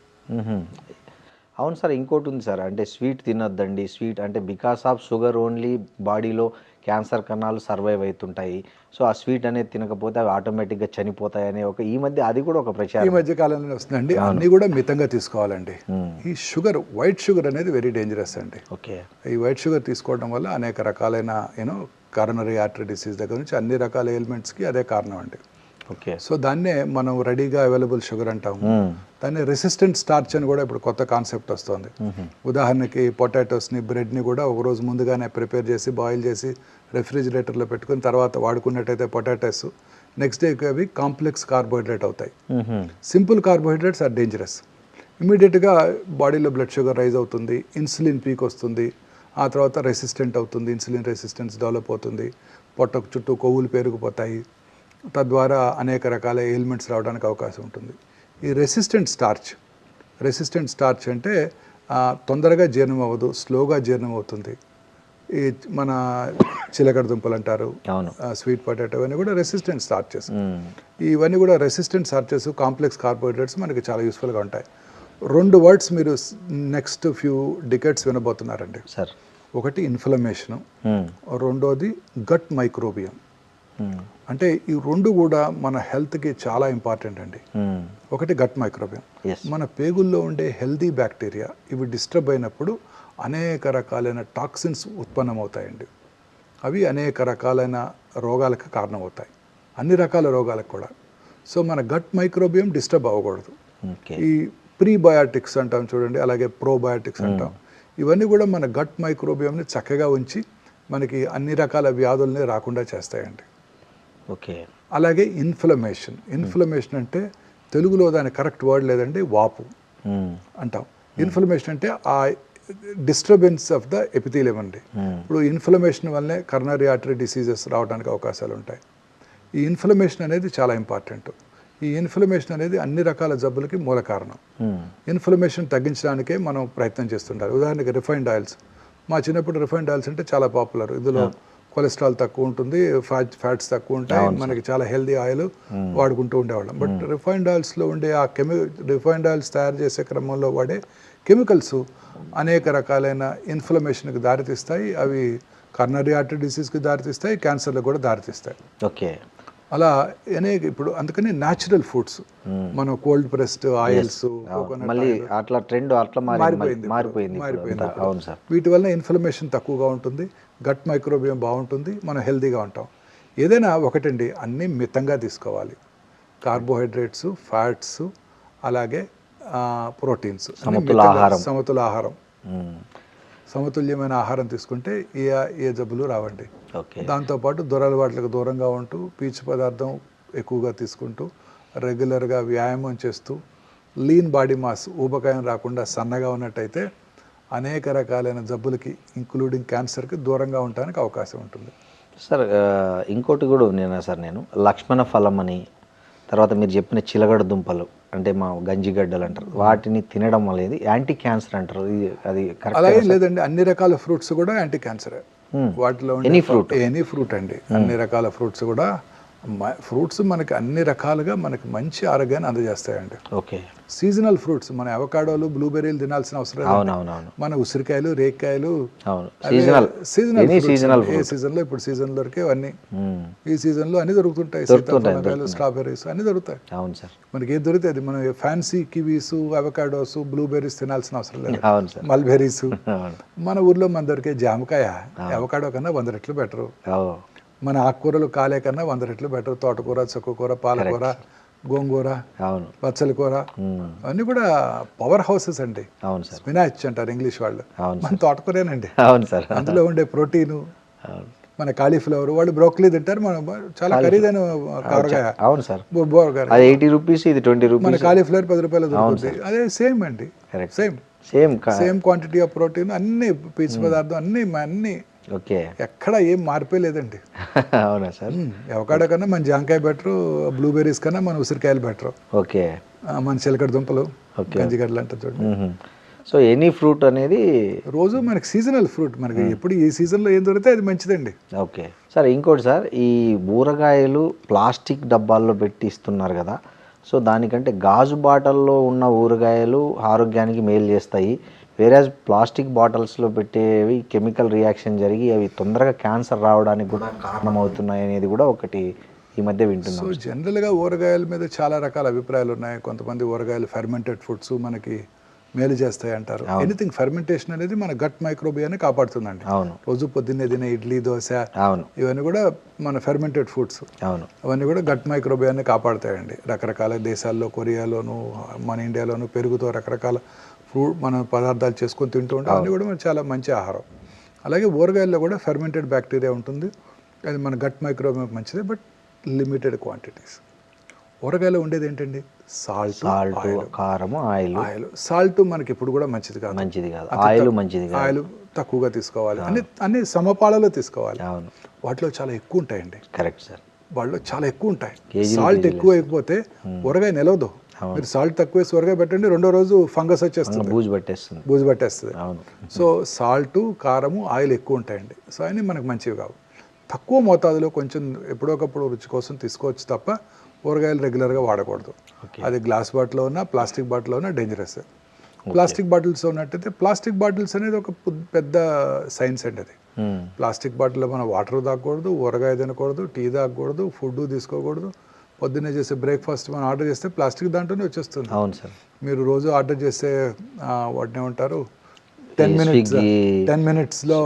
అవును సార్, ఇంకోటి ఉంది సార్, అంటే స్వీట్ తినొద్దండి. స్వీట్ అంటే బికాస్ ఆఫ్ షుగర్ ఓన్లీ బాడీలో క్యాన్సర్ కణాలు సర్వైవ్ అవుతుంటాయి. సో ఆ స్వీట్ అనేది తినకపోతే అవి ఆటోమేటిక్గా చనిపోతాయి అనే ఒక ఈ మధ్య ఒక ప్రచారం ఈ మధ్య కాలంలో వస్తుందండి. అన్నీ కూడా మితంగా తీసుకోవాలండి. ఈ షుగర్, వైట్ షుగర్ అనేది వెరీ డేంజరస్ అండి. ఓకే. ఈ వైట్ షుగర్ తీసుకోవడం వల్ల అనేక రకాలైన కరోనరీ ఆర్టరీ డిసీజ్ దగ్గర నుంచి అన్ని రకాల ఎయిల్మెంట్స్కి అదే కారణం అండి. ఓకే. సో దాన్నే మనం రెడీగా అవైలబుల్ షుగర్ అంటాము. దాన్ని రెసిస్టెంట్ స్టార్చ్ అని కూడా ఇప్పుడు కొత్త కాన్సెప్ట్ వస్తుంది. ఉదాహరణకి పొటాటోస్ని, బ్రెడ్ని కూడా ఒక రోజు ముందుగానే ప్రిపేర్ చేసి బాయిల్ చేసి రెఫ్రిజిరేటర్లో పెట్టుకుని తర్వాత వాడుకున్నట్టయితే పొటాటోస్ నెక్స్ట్ డేకి అవి కాంప్లెక్స్ కార్బోహైడ్రేట్ అవుతాయి. Simple carbohydrates are dangerous. ఇమీడియట్గా బాడీలో బ్లడ్ షుగర్ రైజ్ అవుతుంది, ఇన్సులిన్ పీక్ వస్తుంది, ఆ తర్వాత రెసిస్టెంట్ అవుతుంది, ఇన్సులిన్ రెసిస్టెన్స్ డెవలప్ అవుతుంది, పొట్టకు చుట్టూ కొవ్వులు పెరిగిపోతాయి, తద్వారా అనేక రకాల ఎయిల్మెంట్స్ రావడానికి అవకాశం ఉంటుంది. ఈ రెసిస్టెంట్ స్టార్చ్ అంటే తొందరగా జీర్ణం అవ్వదు, స్లోగా జీర్ణం అవుతుంది. ఈ మన చిలకడ దుంపలు అంటారు, స్వీట్ పొటాటో, ఇవన్నీ కూడా రెసిస్టెంట్ స్టార్చెస్. ఇవన్నీ కూడా రెసిస్టెంట్ స్టార్చెస్, కాంప్లెక్స్ కార్బోహైడ్రేట్స్ మనకి చాలా యూస్ఫుల్గా ఉంటాయి. 2 వర్డ్స్ మీరు నెక్స్ట్ ఫ్యూ డికెట్స్ వినబోతున్నారండి. సార్, ఒకటి ఇన్ఫ్లమేషను, రెండోది గట్ మైక్రోబియం. అంటే ఈ 2 కూడా మన హెల్త్కి చాలా ఇంపార్టెంట్ అండి. ఒకటి గట్ మైక్రోబియం, మన పేగుల్లో ఉండే హెల్దీ బ్యాక్టీరియా, ఇవి డిస్టర్బ్ అయినప్పుడు అనేక రకాలైన టాక్సిన్స్ ఉత్పన్నమవుతాయండి. అవి అనేక రకాలైన రోగాలకు కారణమవుతాయి, అన్ని రకాల రోగాలకు కూడా. సో మన గట్ మైక్రోబియం డిస్టర్బ్ అవ్వకూడదు. ఈ ప్రీబయాటిక్స్ అంటాం చూడండి, అలాగే ప్రోబయాటిక్స్ అంటాం, ఇవన్నీ కూడా మన గట్ మైక్రోబియంని చక్కగా ఉంచి మనకి అన్ని రకాల వ్యాధుల్ని రాకుండా చేస్తాయండి. ఓకే. అలాగే ఇన్ఫ్లమేషన్ అంటే తెలుగులో దాని కరెక్ట్ వర్డ్ లేదండి, వాపు మ్మ్. అంటాం. ఇన్ఫ్లమేషన్ అంటే ఆ డిస్టర్బెన్స్ ఆఫ్ ద ఎపిథీలియం అండి. ఇప్పుడు ఇన్ఫ్లమేషన్ వల్లే కరోనరీ ఆర్టరీ డిసీజెస్ రావడానికి అవకాశాలు ఉంటాయి. ఈ ఇన్ఫ్లమేషన్ అనేది చాలా ఇంపార్టెంట్. ఈ ఇన్ఫ్లమేషన్ అనేది అన్ని రకాల జబ్బులకి మూల కారణం. మ్మ్. ఇన్ఫ్లమేషన్ తగ్గించడానికే మనం ప్రయత్నం చేస్తుంటారు. ఉదాహరణకి రిఫైన్డ్ ఆయిల్స్. మా చిన్నప్పుడు రిఫైన్డ్ ఆయిల్స్ అంటే చాలా పాపులర్. ఇందులో కొలెస్ట్రాల్ తక్కువ ఉంటుంది, ఫ్యాట్స్ తక్కువ ఉంటాయి, మనకి చాలా హెల్దీ ఆయిల్ వాడుకుంటూ ఉండేవాళ్ళం. బట్ రిఫైన్డ్ ఆయిల్స్లో ఉండే ఆ రిఫైన్డ్ ఆయిల్స్ తయారు చేసే క్రమంలో వాడే కెమికల్స్ అనేక రకాలైన ఇన్ఫ్లమేషన్కి దారితీస్తాయి. అవి కరోనరీ ఆర్టరీ డిసీజ్కి దారితీస్తాయి, క్యాన్సర్లకు కూడా దారితీస్తాయి. ఓకే. అలా అనేక ఇప్పుడు అందుకని న్యాచురల్ ఫుడ్స్, మనం కోల్డ్ ప్రెస్డ్ ఆయిల్స్, మళ్ళీ అట్లా ట్రెండ్ అట్లా మారిపోయింది. అవును సార్. వీటి వల్ల ఇన్ఫ్లమేషన్ తక్కువగా ఉంటుంది, గట్ మైక్రోబియం బాగుంటుంది, మనం హెల్తీగా ఉంటాం. ఏదైనా ఒకటండి, అన్నీ మితంగా తీసుకోవాలి. కార్బోహైడ్రేట్స్, ఫ్యాట్స్, అలాగే ప్రోటీన్స్, సమతుల ఆహారం, సమతుల్యమైన ఆహారం తీసుకుంటే ఏ జబ్బులు రావండి. దాంతోపాటు దురలవాట్లకు దూరంగా ఉంటూ, పీచు పదార్థం ఎక్కువగా తీసుకుంటూ, రెగ్యులర్గా వ్యాయామం చేస్తూ, లీన్ బాడీ మాస్, ఊబకాయం రాకుండా సన్నగా ఉన్నట్టయితే అనేక రకాలైన జబ్బులకి ఇంక్లూడింగ్ క్యాన్సర్కి దూరంగా ఉండడానికి అవకాశం ఉంటుంది. సార్ ఇంకోటి కూడా ఉన్నాను సార్, నేను లక్ష్మణ ఫలం అని, తర్వాత మీరు చెప్పిన చిలగడ దుంపలు అంటే మా గంజిగడ్డలు అంటారు, వాటిని తినడం అనేది యాంటీ క్యాన్సర్ అంటారు. అది అలాగే లేదండి, అన్ని రకాల ఫ్రూట్స్ కూడా యాంటీ క్యాన్సరే. వాటిలో ఎనీ ఫ్రూట్ అండి, అన్ని రకాల ఫ్రూట్స్ కూడా. ఫ్రూట్స్ మనకి అన్ని రకాలుగా మనకి మంచి ఆరోగ్యాన్ని అందజేస్తాయండి. ఓకే. సీజనల్ ఫ్రూట్స్, మన అవకాడోలు, బ్లూబెర్రీలు తినాల్సిన అవసరం లేదు. మన ఉసిరికాయలు, రేక్కాయలు సీజనల్ ఏ సీజన్లో ఇప్పుడు సీజన్ దొరికేవన్నీ ఈ సీజన్లో అన్ని దొరుకుతుంటాయి. సీతాఫలాలు, స్ట్రాబెర్రీస్ అన్ని దొరుకుతాయి. అవును సార్. మనకి ఏది దొరికితే అది. మనం ఫ్యాన్సీ కివీస్, అవకాడోస్, బ్లూబెర్రీస్ తినాల్సిన అవసరం లేదు. మల్బెర్రీస్. మన ఊర్లో మన దొరికే జామకాయ అవకాడో కన్నా 100 రెట్లు బెటరు. మన ఆకుకూరలు కాలే కన్నా 100 రెట్లు బెటర్. తోటకూర, చుక్కకూర, పాలకూర, గోంగూర, పచ్చల కూర, అవన్నీ కూడా పవర్ హౌసెస్ అండి. స్పినాచ్ అంటారు ఇంగ్లీష్ వాళ్ళు, మన తోటకూరేనండి. అందులో ఉండే ప్రోటీను. మన కాలీఫ్లవర్, వాళ్ళు బ్రోకలీ తింటారు, మన చాలా ఖరీదైన కూరగాయ. మన కాలీఫ్లవర్ 10 రూపాయలు దొరుకుతుంది. అదే సేమ్ అండి, సేమ్ క్వాంటిటీ ఆఫ్ ప్రోటీన్, అన్ని పీచు పదార్థం, అన్ని ఎక్కడ ఏం మార్పే లేదండి. అవునా సార్. అవకాడో కన్నా మన జాంకాయ బెటరు, బ్లూబెర్రీస్ కన్నా మన ఉసిరికాయలు బెటరు. ఓకే. మన చిలకడ దుంపలు, గంజిగడ్డలు అంటే చూడండి. సో ఎనీ ఫ్రూట్ అనేది రోజు మనకి సీజనల్ ఫ్రూట్, మనకి ఎప్పుడు ఈ సీజన్లో ఏం దొరికితే అది మంచిదండి. Okay sir. ఇంకోటి సార్, ఈ ఊరగాయలు ప్లాస్టిక్ డబ్బాల్లో పెట్టి ఇస్తున్నారు కదా, సో దానికంటే గాజు బాటల్లో ఉన్న ఊరగాయలు ఆరోగ్యానికి మేలు చేస్తాయి. వేరే ప్లాస్టిక్ బాటిల్స్లో పెట్టేవి కెమికల్ రియాక్షన్ జరిగి అవి తొందరగా క్యాన్సర్ రావడానికి కూడా కారణమవుతున్నాయి అనేది కూడా ఒకటి ఈ మధ్య వింటున్నాం. సో జనరల్గా ఊరగాయల మీద చాలా రకాల అభిప్రాయాలు ఉన్నాయి. కొంతమంది ఊరగాయలు ఫెర్మెంటెడ్ ఫుడ్స్ మనకి మేలు చేస్తాయి అంటారు. ఎనీథింగ్ ఫెర్మెంటేషన్ అనేది మన గట్ మైక్రోబియాన్ని కాపాడుతుందండి. రోజు పొద్దున్నే తినే ఇడ్లీ, దోశ, ఇవన్నీ కూడా మన ఫెర్మెంటెడ్ ఫుడ్స్. అవన్నీ కూడా గట్ మైక్రోబియాన్ని కాపాడుతాయండి. రకరకాల దేశాల్లో, కొరియాలోను, మన ఇండియాలోను పెరుగుతో రకరకాల మన పదార్థాలు చేసుకొని తింటూ ఉంటాం. అన్నీ కూడా మనకు చాలా మంచి ఆహారం. అలాగే ఊరగాయల్లో కూడా ఫెర్మెంటెడ్ బ్యాక్టీరియా ఉంటుంది, అది మన గట్ మైక్రోబియం మంచిదే, బట్ లిమిటెడ్ క్వాంటిటీస్. ఊరగాయలో ఉండేది ఏంటండి? సాల్ట్, కారం, ఆయిల్. సాల్ట్ మనకి ఇప్పుడు కూడా మంచిది కాదు. ఆయిల్ తక్కువగా తీసుకోవాలి, అన్ని సమపాలలో తీసుకోవాలి. వాటిలో చాలా ఎక్కువ ఉంటాయండి. Correct sir. వాటిలో చాలా ఎక్కువ ఉంటాయి. సాల్ట్ ఎక్కువ అయిపోతే ఊరగాయ నిలవదు. మీరు సాల్ట్ తక్కువ వేసి ఊరగాయ పెట్టండి, 2వ రోజు ఫంగస్ వచ్చేస్తుంది, బూజు పట్టేస్తుంది. సో సాల్ట్, కారము, ఆయిల్ ఎక్కువ ఉంటాయండి. సో అన్నీ మనకు మంచివి కావు. తక్కువ మోతాదులో కొంచెం ఎప్పుడోకప్పుడు రుచి కోసం తీసుకోవచ్చు తప్ప ఊరగాయలు రెగ్యులర్గా వాడకూడదు. అది గ్లాస్ బాటిల్లో ఉన్నా, ప్లాస్టిక్ బాటిల్లో ఉన్నా డేంజరస్. ప్లాస్టిక్ బాటిల్స్ ఉన్నట్టయితే, ప్లాస్టిక్ బాటిల్స్ అనేది ఒక పెద్ద సైన్స్ అండి. అది ప్లాస్టిక్ బాటిల్లో మనం వాటర్ తాగకూడదు, ఊరగాయ తినకూడదు, టీ తాగకూడదు, ఫుడ్ తీసుకోకూడదు. పొద్దున్నే చేసే బ్రేక్ఫాస్ట్ మనం ఆర్డర్ చేస్తే ప్లాస్టిక్ దాంట్లోనే వచ్చేస్తుంది. అవును సార్. మీరు రోజు ఆర్డర్ చేస్తే వాటిని ఏమంటారు, 10 minutesలో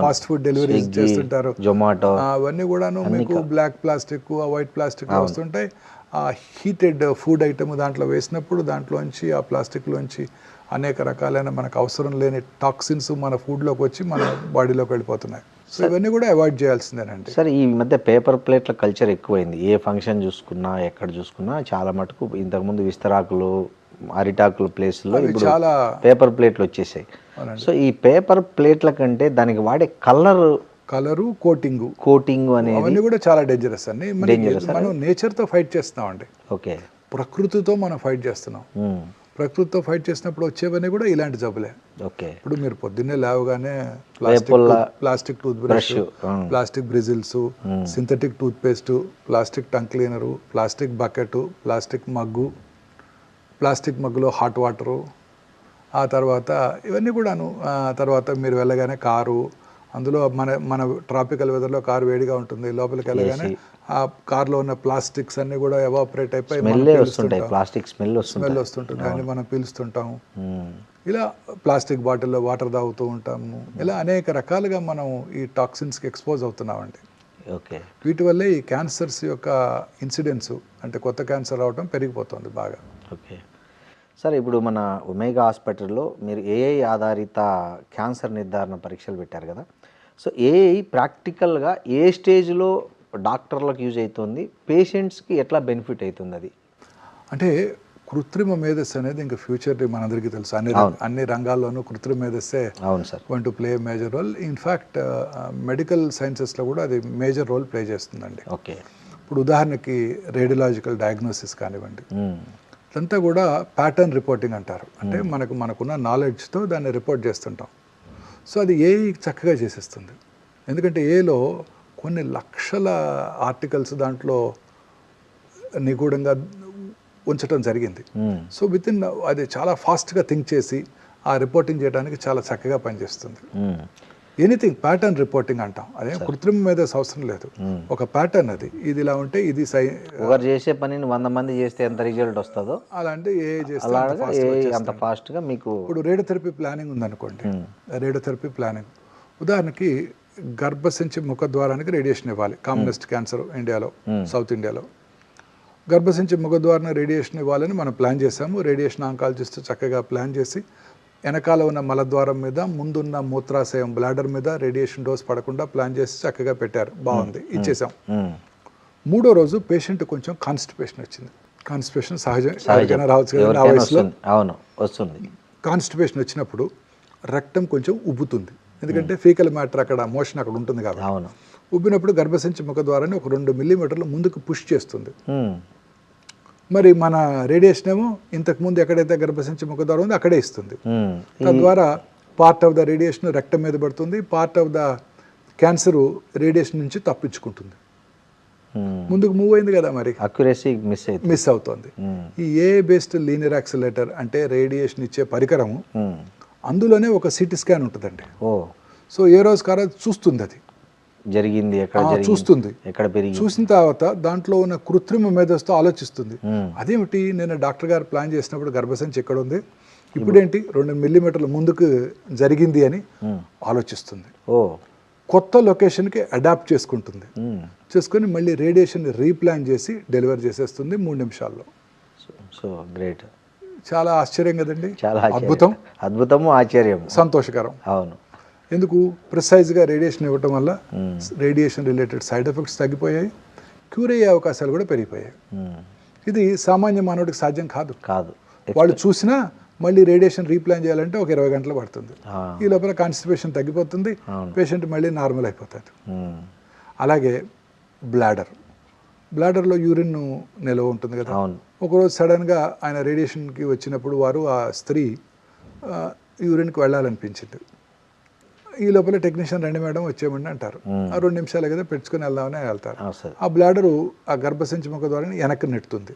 ఫాస్ట్ ఫుడ్ డెలివరీ చేస్తుంటారు, జొమాటో. అవన్నీ కూడాను మీకు బ్లాక్ ప్లాస్టిక్, వైట్ ప్లాస్టిక్ వస్తుంటాయి. ఆ హీటెడ్ ఫుడ్ ఐటమ్ దాంట్లో వేసినప్పుడు దాంట్లోంచి, ఆ ప్లాస్టిక్లోంచి అనేక రకాలైన మనకు అవసరం లేని టాక్సిన్స్ మన ఫుడ్లోకి వచ్చి మన బాడీలోకి వెళ్ళిపోతున్నాయి. సో ఇవన్నీ కూడా అవాయిడ్ చేయాల్సిందేనండి. సార్ ఈ మధ్య పేపర్ ప్లేట్ల కల్చర్ ఎక్కువైంది. ఏ ఫంక్షన్ చూసుకున్నా ఎక్కడ చూసుకున్నా చాలా మటుకు ఇంతకుముందు విస్తరాకులు అరిటాకుల ప్లేస్లో ఇప్పుడు చాలా పేపర్ ప్లేట్లు వచ్చేసాయి. సో ఈ పేపర్ ప్లేట్ల కంటే దానికి వాడే కలరు కోటింగ్ అనేది అవన్నీ కూడా చాలా డేంజరస్ అండి. మనం నేచర్తో ఫైట్ చేస్తున్నామండి. ఓకే, ప్రకృతితో మనం ఫైట్ చేస్తున్నాం. ప్రకృతితో ఫైట్ చేసినప్పుడు వచ్చేవన్నీ కూడా ఇలాంటి జబ్బులే. ఓకే, ఇప్పుడు మీరు పొద్దున్నే లేవగానే plastic tooth brush, plastic bristles, synthetic tooth paste, plastic tongue cleaner, plastic bucket, plastic మగ్గులో హాట్ వాటరు, ఆ తర్వాత ఇవన్నీ కూడాను. తర్వాత మీరు వెళ్ళగానే కారు, అందులో మన ట్రాపికల్ వెదర్లో కారు వేడిగా ఉంటుంది, లోపలికి వెళ్ళగానే ఆ కార్లో ఉన్న ప్లాస్టిక్స్ అన్ని కూడా ఎవాపరేట్ అయిపోయి స్మెల్ వస్తుంటుంది, అన్ని మనం పీలుస్తుంటాం. ఇలా ప్లాస్టిక్ బాటిల్లో వాటర్ తాగుతూ ఉంటాము. ఇలా అనేక రకాలుగా మనం ఈ టాక్సిన్స్కి ఎక్స్పోజ్ అవుతున్నామండి. ఓకే, వీటి వల్లే ఈ క్యాన్సర్స్ యొక్క ఇన్సిడెన్స్, అంటే కొత్త క్యాన్సర్ రావడం పెరిగిపోతుంది బాగా. ఓకే సార్, ఇప్పుడు మన ఒమేగా హాస్పిటల్లో మీరు ఏఐ ఆధారిత క్యాన్సర్ నిర్ధారణ పరీక్షలు పెట్టారు కదా. సో ఏఐ ప్రాక్టికల్గా ఏ స్టేజ్లో డాక్టర్లకు యూజ్ అవుతుంది, పేషెంట్స్కి ఎట్లా బెనిఫిట్ అవుతుంది? అది అంటే కృత్రిమ మేధస్సు అనేది ఇంకా ఫ్యూచర్ మనందరికీ తెలుసు. అన్ని రంగాల్లోనూ కృత్రిమ మేధస్సే going to play major role. In fact medical సైన్సెస్లో కూడా అది మేజర్ రోల్ ప్లే చేస్తుందండి. ఓకే, ఇప్పుడు ఉదాహరణకి రేడియలాజికల్ డయాగ్నోసిస్ కానివ్వండి, ఇదంతా కూడా ప్యాటర్న్ రిపోర్టింగ్ అంటారు. అంటే మనకున్న నాలెడ్జ్తో దాన్ని రిపోర్ట్ చేస్తుంటాం. సో అది ఏఐ చక్కగా చేసేస్తుంది. ఎందుకంటే ఏలో కొన్ని లక్షల ఆర్టికల్స్ దాంట్లో నిగూఢంగా ఉంచడం జరిగింది. సో అది చాలా ఫాస్ట్గా థింక్ చేసి ఆ రిపోర్టింగ్ చేయడానికి చాలా చక్కగా పనిచేస్తుంది. ఎనీథింగ్ ప్యాటర్న్ రిపోర్టింగ్ అంటాం. అదే కృత్రిమ మేధస్సు అవసరం లేదు. ఒక ప్యాటర్న్, అది ఇది ఇలా ఉంటే ఇది ఒకరు చేసే పనిని 100 మంది చేస్తే ఎంత రిజల్ట్ వస్తుందో అలాంటి ఏ అంత ఫాస్ట్గా మీకు. ఇప్పుడు రేడియోథెరపీ ప్లానింగ్ ఉందనుకోండి. రేడియోథెరపీ ప్లానింగ్ ఉదాహరణకి గర్భసంచి ముఖద్వారానికి రేడియేషన్ ఇవ్వాలి. కామనెస్ట్ క్యాన్సర్ ఇండియాలో, సౌత్ ఇండియాలో గర్భసంచి ముఖద్వారానికి రేడియేషన్ ఇవ్వాలని మనం ప్లాన్ చేసాము. రేడియేషన్ ఆంకాలజిస్ట్ చక్కగా ప్లాన్ చేసి వెనకాల ఉన్న మలద్వారం మీద, ముందున్న మూత్రాశయం బ్లాడర్ మీద రేడియేషన్ డోస్ పడకుండా ప్లాన్ చేసి చక్కగా పెట్టారు. బాగుంది, ఇచ్చేసాం. 3వ రోజు పేషెంట్ కొంచెం కాన్స్టిపేషన్ వచ్చింది. కాన్స్టిపేషన్ సహజంగా రావచ్చు కదా, ఆ వయసులో వస్తుంది. కాన్స్టిపేషన్ వచ్చినప్పుడు రక్తం కొంచెం ఉబ్బుతుంది. ఎందుకంటే ఫీకల్ మ్యాటర్ అక్కడ మోషన్ అక్కడ ఉంటుంది కాబట్టి. ఉబ్బినప్పుడు గర్భసంచి ముఖద్వారాన్ని ఒక 2 మిల్లీమీటర్లు ముందుకు పుష్ చేస్తుంది. మరి మన రేడియేషన్ ఏమో ఇంతకుముందు ఎక్కడైతే గర్భసంచి ముఖద్వారం ఉందో అక్కడే ఇస్తుంది. తద్వారా పార్ట్ ఆఫ్ ద రేడియేషన్ రక్తం మీద పడుతుంది, part of the cancer radiation నుంచి తప్పించుకుంటుంది. ముందుకు మూవ్ అయింది కదా, మరి అక్యురసీ మిస్ అవుతుంది. ఈ ఏఐ బేస్డ్ లీనియర్ యాక్సిలరేటర్ అంటే రేడియేషన్ ఇచ్చే పరికరము, అందులోనే ఒక సిటీ స్కాన్ ఉంటుందండి. సో ఏ రోజు కాదు చూస్తుంది, అది జరిగింది చూస్తుంది. చూసిన తర్వాత దాంట్లో ఉన్న కృత్రిమ మేధస్సుతో ఆలోచిస్తుంది. అదేమిటి, నేను డాక్టర్ గారు ప్లాన్ చేసినప్పుడు గర్భసంచి ఎక్కడ ఉంది, ఇప్పుడేంటి 2 మిల్లీమీటర్ల ముందుకు జరిగింది అని ఆలోచిస్తుంది. కొత్త లొకేషన్కి అడాప్ట్ చేసుకుంటుంది. చేసుకొని మళ్ళీ రేడియేషన్ రీప్లాన్ చేసి డెలివర్ చేసేస్తుంది 3 నిమిషాల్లో. సో గ్రేట్, చాలా ఆశ్చర్యం కదండి. చాలా అద్భుతము, ఆశ్చర్యం, సంతోషకరం. అవును. ఎందుకు, ప్రిసైజ్గా రేడియేషన్ ఇవ్వటం వల్ల రేడియేషన్ రిలేటెడ్ సైడ్ ఎఫెక్ట్స్ తగ్గిపోయాయి, క్యూర్ అయ్యే అవకాశాలు కూడా పెరిగిపోయాయి. ఇది సామాన్య మానవుడికి సాధ్యం కాదు. వాళ్ళు చూసినా మళ్ళీ రేడియేషన్ రీప్లాన్ చేయాలంటే ఒక 20 గంటలు పడుతుంది. ఈ లోపల కాన్స్టిపేషన్ తగ్గిపోతుంది, పేషెంట్ మళ్ళీ నార్మల్ అయిపోతాడు. అలాగే బ్లాడర్లో యూరిన్ నిల్వ ఉంటుంది కదా. ఒకరోజు సడన్గా ఆయన రేడియేషన్కి వచ్చినప్పుడు ఆ స్త్రీ యూరిన్కి వెళ్ళాలనిపించింది. ఈ లోపల టెక్నీషియన్ రండి మేడం వచ్చేయమండి అంటారు. ఆ 2 నిమిషాలు కదా పెట్టుకుని వెళ్దామని వెళ్తారు. ఆ బ్లాడరు ఆ గర్భసంచి ముఖ ద్వారా వెనక్కి నెట్టుతుంది.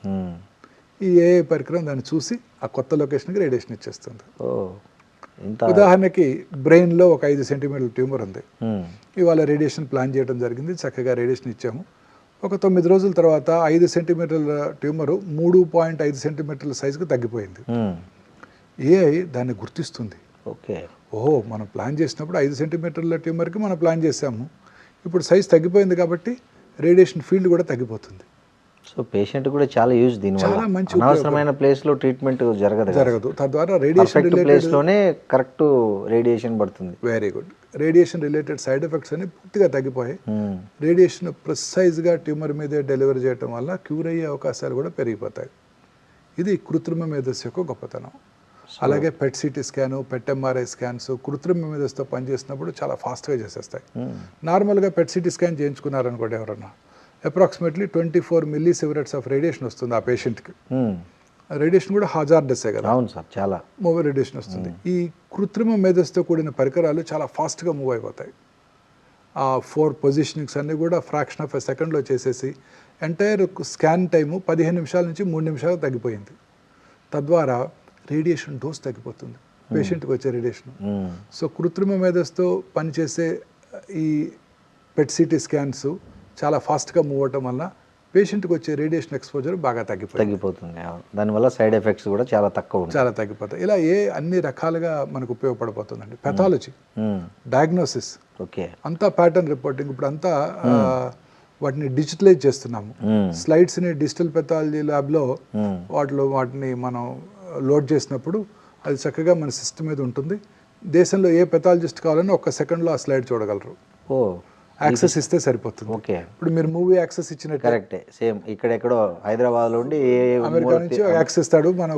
ఈ ఏఐ పరికరం దాన్ని చూసి ఆ కొత్త లొకేషన్కి రేడియేషన్ ఇచ్చేస్తుంది. ఉదాహరణకి బ్రెయిన్లో ఒక 5 సెంటీమీటర్ల ట్యూమర్ ఉంది. ఇవాళ రేడియేషన్ ప్లాన్ చేయడం జరిగింది, చక్కగా రేడియేషన్ ఇచ్చాము. ఒక 9 రోజుల తర్వాత 5 సెంటీమీటర్ల ట్యూమరు 3.5 సెంటీమీటర్ల సైజుకు తగ్గిపోయింది. ఏఐ దాన్ని గుర్తిస్తుంది. మనం ప్లాన్ చేసినప్పుడు 5 సెంటీమీటర్ల ట్యూమర్కి మనం ప్లాన్ చేసాము, ఇప్పుడు సైజ్ తగ్గిపోయింది కాబట్టి రేడియేషన్ ఫీల్డ్ కూడా తగ్గిపోతుంది. సో సో పేషెంట్ కూడా చాలా యూజ్ దీనివల్ల. చాలా మంచి అనవసరమైన ప్లేస్లో ట్రీట్మెంట్ జరగదు. తద్వారా రేడియేషన్ పర్ఫెక్ట్ ప్లేస్లోనే కరెక్ట్ రేడియేషన్ పడుతుంది. Very good. Radiation related side effects అన్ని పూర్తిగా తగ్గిపోయాయి. రేడియేషన్ ప్రిసైజ్గా ట్యూమర్ మీదే డెలివరీ చేయడం వల్ల క్యూర్ అయ్యే అవకాశాలు కూడా పెరిగిపోతాయి. ఇది కృత్రిమ మేధస్సు యొక్క గొప్పతనం. అలాగే పెట్ సిటీ స్కాను, పెట్ ఎంఆర్ఐ స్కాన్స్ కృత్రిమ మేధస్సుతో పనిచేసినప్పుడు చాలా ఫాస్ట్గా చేసేస్తాయి. నార్మల్గా పెట్ సిటీ స్కాన్ చేయించుకున్నారనుకోండి ఎవరన్నా, అప్రాక్సిమేట్లీ 24 millisieverts ఆఫ్ రేడియేషన్ వస్తుంది ఆ పేషెంట్కి. రేడియేషన్ కూడా హజార్డస్సే కదా. అవును సార్, చాలా మూవ్ రేడియేషన్ వస్తుంది. ఈ కృత్రిమ మేధస్సుతో కూడిన పరికరాలు చాలా ఫాస్ట్గా మూవ్ అయిపోతాయి. ఆ 4 పొజిషనింగ్స్ అన్నీ కూడా ఫ్రాక్షన్ ఆఫ్ ఎ సెకండ్లో చేసేసి ఎంటైర్ స్కాన్ టైము 15 నిమిషాల నుంచి 3 నిమిషాలు తగ్గిపోయింది. తద్వారా రేడియేషన్ డోస్ తగ్గిపోతుంది, పేషెంట్కి వచ్చే రేడియేషన్. సో కృత్రిమ మేధస్సుతో పనిచేసే ఈ పెట్ సిటీ స్కాన్స్ చాలా ఫాస్ట్గా మూవ్ అవటం వల్ల పేషెంట్కి వచ్చే రేడియేషన్ ఎక్స్పోజర్ బాగా తగ్గిపోతుంది. దానివల్ల సైడ్ ఎఫెక్ట్స్ కూడా చాలా తగ్గిపోతాయి. ఇలా అన్ని రకాలుగా మనకు ఉపయోగపడిపోతుందండి. పెథాలజీ, డయాగ్నోసిస్, అంతా ప్యాటర్న్ రిపోర్టింగ్. ఇప్పుడు అంతా వాటిని డిజిటలైజ్ చేస్తున్నాము. స్లైడ్స్ని డిజిటల్ పెథాలజీ ల్యాబ్లో వాటిని మనం లోడ్ చేసినప్పుడు అది చక్కగా మన సిస్టమ్ మీద ఉంటుంది. దేశంలో ఏ పెథాలజిస్ట్ కావాలని 1 సెకండ్లో ఆ స్లైడ్ చూడగలరు. యాక్సెస్ ఇస్తే సరిపోతుంది. ఇప్పుడు మీరు మూవీ యాక్సెస్ ఇచ్చినట్టు కరెక్టే. సేమ్ ఇక్కడెక్కడో హైదరాబాద్లో ఉండి అమెరికా నుంచి యాక్సెస్ ఇస్తాడు, మనం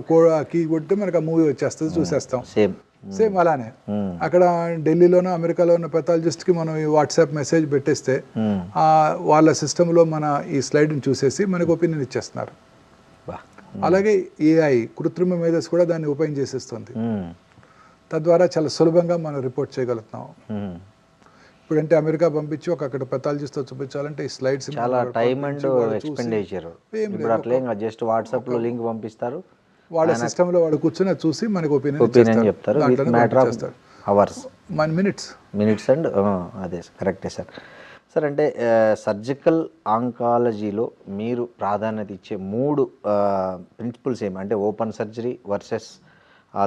కీ కొడితే మనకు ఆ మూవీ వచ్చేస్తుంది, చూసేస్తాం. సేమ్ అలానే అక్కడ ఢిల్లీలోనో అమెరికాలో ఉన్న పెథాలజిస్ట్కి మనం ఈ వాట్సాప్ మెసేజ్ పెట్టేస్తే వాళ్ళ సిస్టంలో మన ఈ స్లైడ్ని చూసేసి మనకు ఒపీనియన్ ఇచ్చేస్తున్నారు. అలాగే ఏఐ కృత్రిమ మేధస్సు కూడా దాన్ని ఉపయోగించేసేస్తుంది. తద్వారా చాలా సులభంగా మనం రిపోర్ట్ చేయగలుగుతున్నాం. ఇప్పుడంటే అమెరికా పంపించి అక్కడ పెథాలజిస్ట్తో చూపించాలంటే ఈ స్లైడ్స్ చాలా టైం అండ్ ఎక్స్పెండిచర్. ఇప్పుడు అట్లే జస్ట్ వాట్సాప్లో లింక్ పంపిస్తారు, వాళ్ళ సిస్టంలో వాడు కూర్చొని చూసి మనకు ఒపీనియన్ చెప్తారు. అవర్స్, మినిట్స్ అండ్ అదే కరెక్టే సార్. సార్ అంటే సర్జికల్ ఆంకాలజీలో మీరు ప్రాధాన్యత ఇచ్చే 3 ప్రిన్సిపల్స్ ఏమి అంటే open surgery versus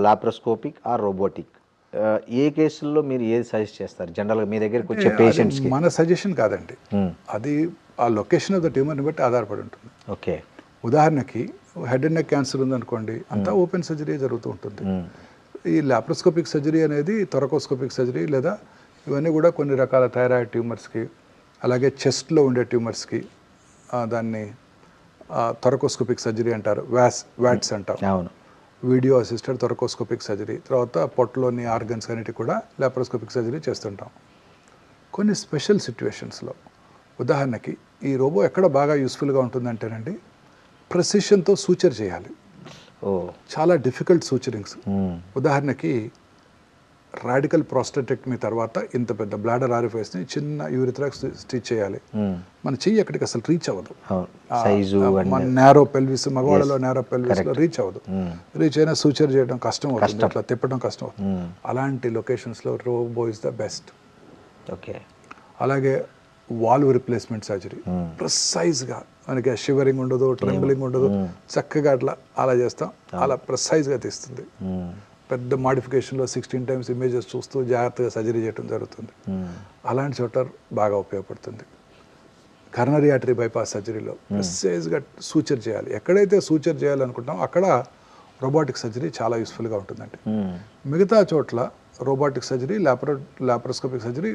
laparoscopic or robotic, ఏ కేసుల్లో మీరు ఏది సజెస్ట్ చేస్తారు జనరల్గా మీ దగ్గరికి వచ్చే పేషెంట్స్కి? మన సజెషన్ కాదండి, అది ఆ లొకేషన్ ఆఫ్ ద ట్యూమర్ని బట్టి ఆధారపడి ఉంటుంది. ఓకే, ఉదాహరణకి హెడ్ అండ్ నెక్ క్యాన్సర్ ఉందనుకోండి, అంతా ఓపెన్ సర్జరీ జరుగుతూ ఉంటుంది. ఈ లాప్రోస్కోపిక్ సర్జరీ అనేది థొరకోస్కోపిక్ సర్జరీ, లేదా ఇవన్నీ కూడా కొన్ని రకాల థైరాయిడ్ ట్యూమర్స్కి, అలాగే చెస్ట్లో ఉండే ట్యూమర్స్కి దాన్ని థొరకోస్కోపిక్ సర్జరీ అంటారు, వ్యాట్స్ అంటారు. అవును, వీడియో అసిస్టెడ్ థొరకోస్కోపిక్ సర్జరీ. తర్వాత పొట్టలోని ఆర్గన్స్ అన్నిటి కూడా లాప్రోస్కోపిక్ సర్జరీ చేస్తుంటాం. కొన్ని స్పెషల్ సిచ్యువేషన్స్లో, ఉదాహరణకి ఈ రోబో ఎక్కడ బాగా యూస్ఫుల్గా ఉంటుందంటేనండి, ప్రెసిషన్తో సూచర్ చేయాలి. చాలా డిఫికల్ట్ సూచరింగ్స్. ఉదాహరణకి రాడికల్ ప్రోస్టెటెక్టమీ తర్వాత ఇంత పెద్ద బ్లాడర్ ఆరిఫైస్ని చిన్న యూరిథ్రా స్టిచ్ చేయాలి. మన చెయ్యి అక్కడికి అసలు రీచ్ అవ్వదు. మన నేరో పెల్విస్, మగవాళ్ళలో నేరో పెల్విస్లో రీచ్ అవ్వదు. రీచ్ అయినా సూచర్ చేయడం కష్టం అవుతుంది, అట్లా తిప్పడం కష్టం అవుతుంది. అలాంటి లొకేషన్స్లో robo is the best. Okay, అలాగే వాల్వ్ రిప్లేస్మెంట్ సర్జరీ, ప్రిసైజ్గా మనకి షివరింగ్ ఉండదు, ట్రెంబలింగ్ ఉండదు, చక్కగా అలా చేస్తాం, అలా ప్రిసైజ్గా తీస్తుంది. పెద్ద మాడిఫికేషన్లో 16 times ఇమేజెస్ చూస్తూ జాగ్రత్తగా సర్జరీ చేయడం జరుగుతుంది. అలాంటి చోట బాగా ఉపయోగపడుతుంది. కర్నరీ ఆర్టరీ బైపాస్ సర్జరీలో ప్రిసైజ్గా సూచర్ చేయాలి. ఎక్కడైతే సూచర్ చేయాలనుకుంటాం అక్కడ రోబోటిక్ సర్జరీ చాలా యూస్ఫుల్గా ఉంటుందండి. మిగతా చోట్ల robotic surgery, laparoscopic surgery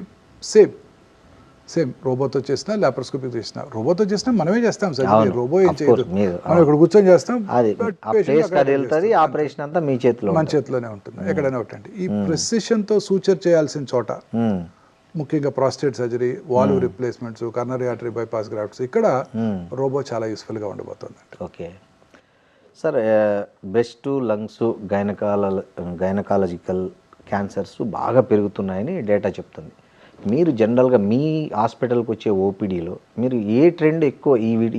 same రోబోతో చేసినా లాప్రోస్కోపిక్ చేసినా. రోబోతో చేసినా మనమే చేస్తాం సర్జరీ, రోబో ఏం చేయదు, మనం ఇక్కడ కూర్చొని చేస్తాం. ఆపరేషన్ అంతా మీ చేతిలో, మన చేతిలోనే ఉంటుంది, ఎక్కడైనా ఒకటండి. ఈ ప్రెసిషన్తో సూచర్ చేయాల్సిన చోట, ముఖ్యంగా prostate surgery, valve replacements, coronary artery bypass grafts, ఇక్కడ రోబో చాలా యూస్ఫుల్గా ఉండబోతుంది. Okay sir, breast, lungs, gynaecological cancers బాగా పెరుగుతున్నాయని డేటా చెప్తుంది. మీరు జనరల్గా మీ హాస్పిటల్కి వచ్చే ఓపీడీలో మీరు ఏ ట్రెండ్ ఎక్కువ,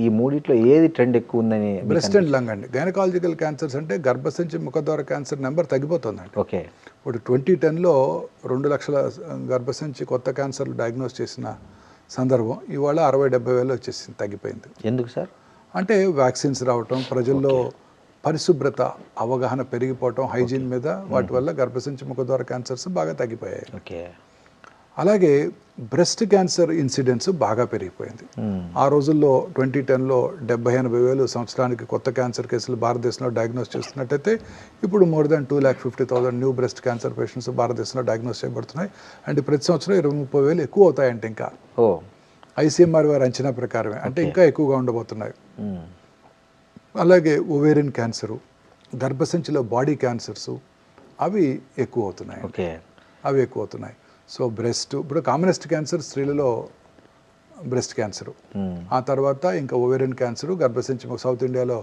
ఈ మూడిట్లో ఏది ట్రెండ్ ఎక్కువ ఉందని? బ్రెస్ట్ అండ్ లంగ్ అండి. గైనకాలజికల్ క్యాన్సర్స్ అంటే గర్భసంచి ముఖద్వార క్యాన్సర్ నెంబర్ తగ్గిపోతుందండి. ఓకే, ఇప్పుడు 2010లో 2 లక్షల గర్భసంచి కొత్త క్యాన్సర్లు డయాగ్నోస్ చేసిన సందర్భం ఇవాళ 60-70 వేలు వచ్చేసింది, తగ్గిపోయింది. ఎందుకు సార్? అంటే వ్యాక్సిన్స్ రావటం, ప్రజల్లో పరిశుభ్రత అవగాహన పెరిగిపోవటం, హైజీన్ మీద, వాటి వల్ల గర్భసంచి ముఖద్వార క్యాన్సర్స్ బాగా తగ్గిపోయాయి. ఓకే, అలాగే బ్రెస్ట్ క్యాన్సర్ ఇన్సిడెన్స్ బాగా పెరిగిపోయింది. ఆ రోజుల్లో 2010లో 70-80 వేలు సంవత్సరానికి కొత్త క్యాన్సర్ కేసులు భారతదేశంలో డయాగ్నోస్ చేస్తున్నట్టయితే ఇప్పుడు more than 2,50,000 new breast cancer patients భారతదేశంలో డయాగ్నోస్ చేయబడుతున్నాయి. అంటే ప్రతి సంవత్సరం 20-30 వేలు ఎక్కువ అవుతాయంటే ఇంకా ఐసీఎంఆర్ వారి అంచనా ప్రకారమే, అంటే ఇంకా ఎక్కువగా ఉండబోతున్నాయి. అలాగే ఓవేరియన్ క్యాన్సరు, గర్భసంచిలో బాడీ క్యాన్సర్స్ అవి ఎక్కువ అవుతున్నాయి. సో బ్రెస్ట్, ఇప్పుడు కామనెస్ట్ క్యాన్సర్ స్త్రీలలో బ్రెస్ట్ క్యాన్సరు, ఆ తర్వాత ఇంకా ఓవేరియన్ క్యాన్సరు, గర్భసంచి సౌత్ ఇండియాలో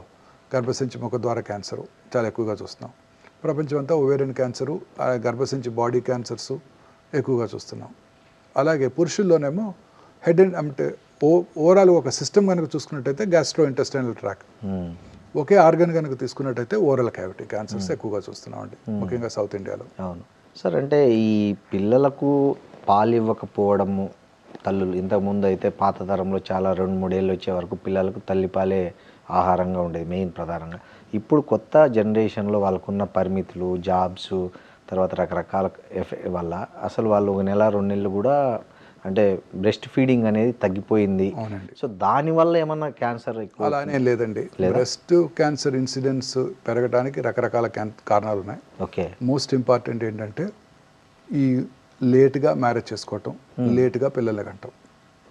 గర్భసంచి ముఖ ద్వార క్యాన్సరు చాలా ఎక్కువగా చూస్తున్నాం. ప్రపంచం అంతా ఓవేరియన్ క్యాన్సరు, గర్భసంచి బాడీ క్యాన్సర్స్ ఎక్కువగా చూస్తున్నాం. అలాగే పురుషుల్లోనేమో హెడ్ అండ్ అంటే ఓవరాల్ ఒక సిస్టమ్ కనుక చూసుకున్నట్టయితే గ్యాస్ట్రో ఇంటెస్టైనల్ ట్రాక్, ఒకే ఆర్గన్ కనుక తీసుకున్నట్టయితే ఓరల్ క్యావిటీ క్యాన్సర్స్ ఎక్కువగా చూస్తున్నాం అండి, ముఖ్యంగా సౌత్ ఇండియాలో. అవును సార్. అంటే ఈ పిల్లలకు పాలు ఇవ్వకపోవడము తల్లులు, ఇంతకుముందు అయితే పాత తరంలో చాలా 2-3 ఏళ్ళు వచ్చే వరకు పిల్లలకు తల్లిపాలే ఆహారంగా ఉండేది మెయిన్ ప్రధానంగా. ఇప్పుడు కొత్త జనరేషన్లో వాళ్ళకున్న పరిమితులు, జాబ్స్, తర్వాత రకరకాల వల్ల అసలు వాళ్ళు 1 నెల 2 నెలలు కూడా అంటే బ్రెస్ట్ ఫీడింగ్ అనేది తగ్గిపోయింది. సో దానివల్ల ఏమన్నా క్యాన్సర్ ఎక్కువ? అలానే లేదండి, బ్రెస్ట్ క్యాన్సర్ ఇన్సిడెన్స్ పెరగడానికి రకరకాల కారణాలు ఉన్నాయి. ఓకే. మోస్ట్ ఇంపార్టెంట్ ఏంటంటే ఈ లేట్గా మ్యారేజ్ చేసుకోవటం, లేట్గా పిల్లలు కంటాం.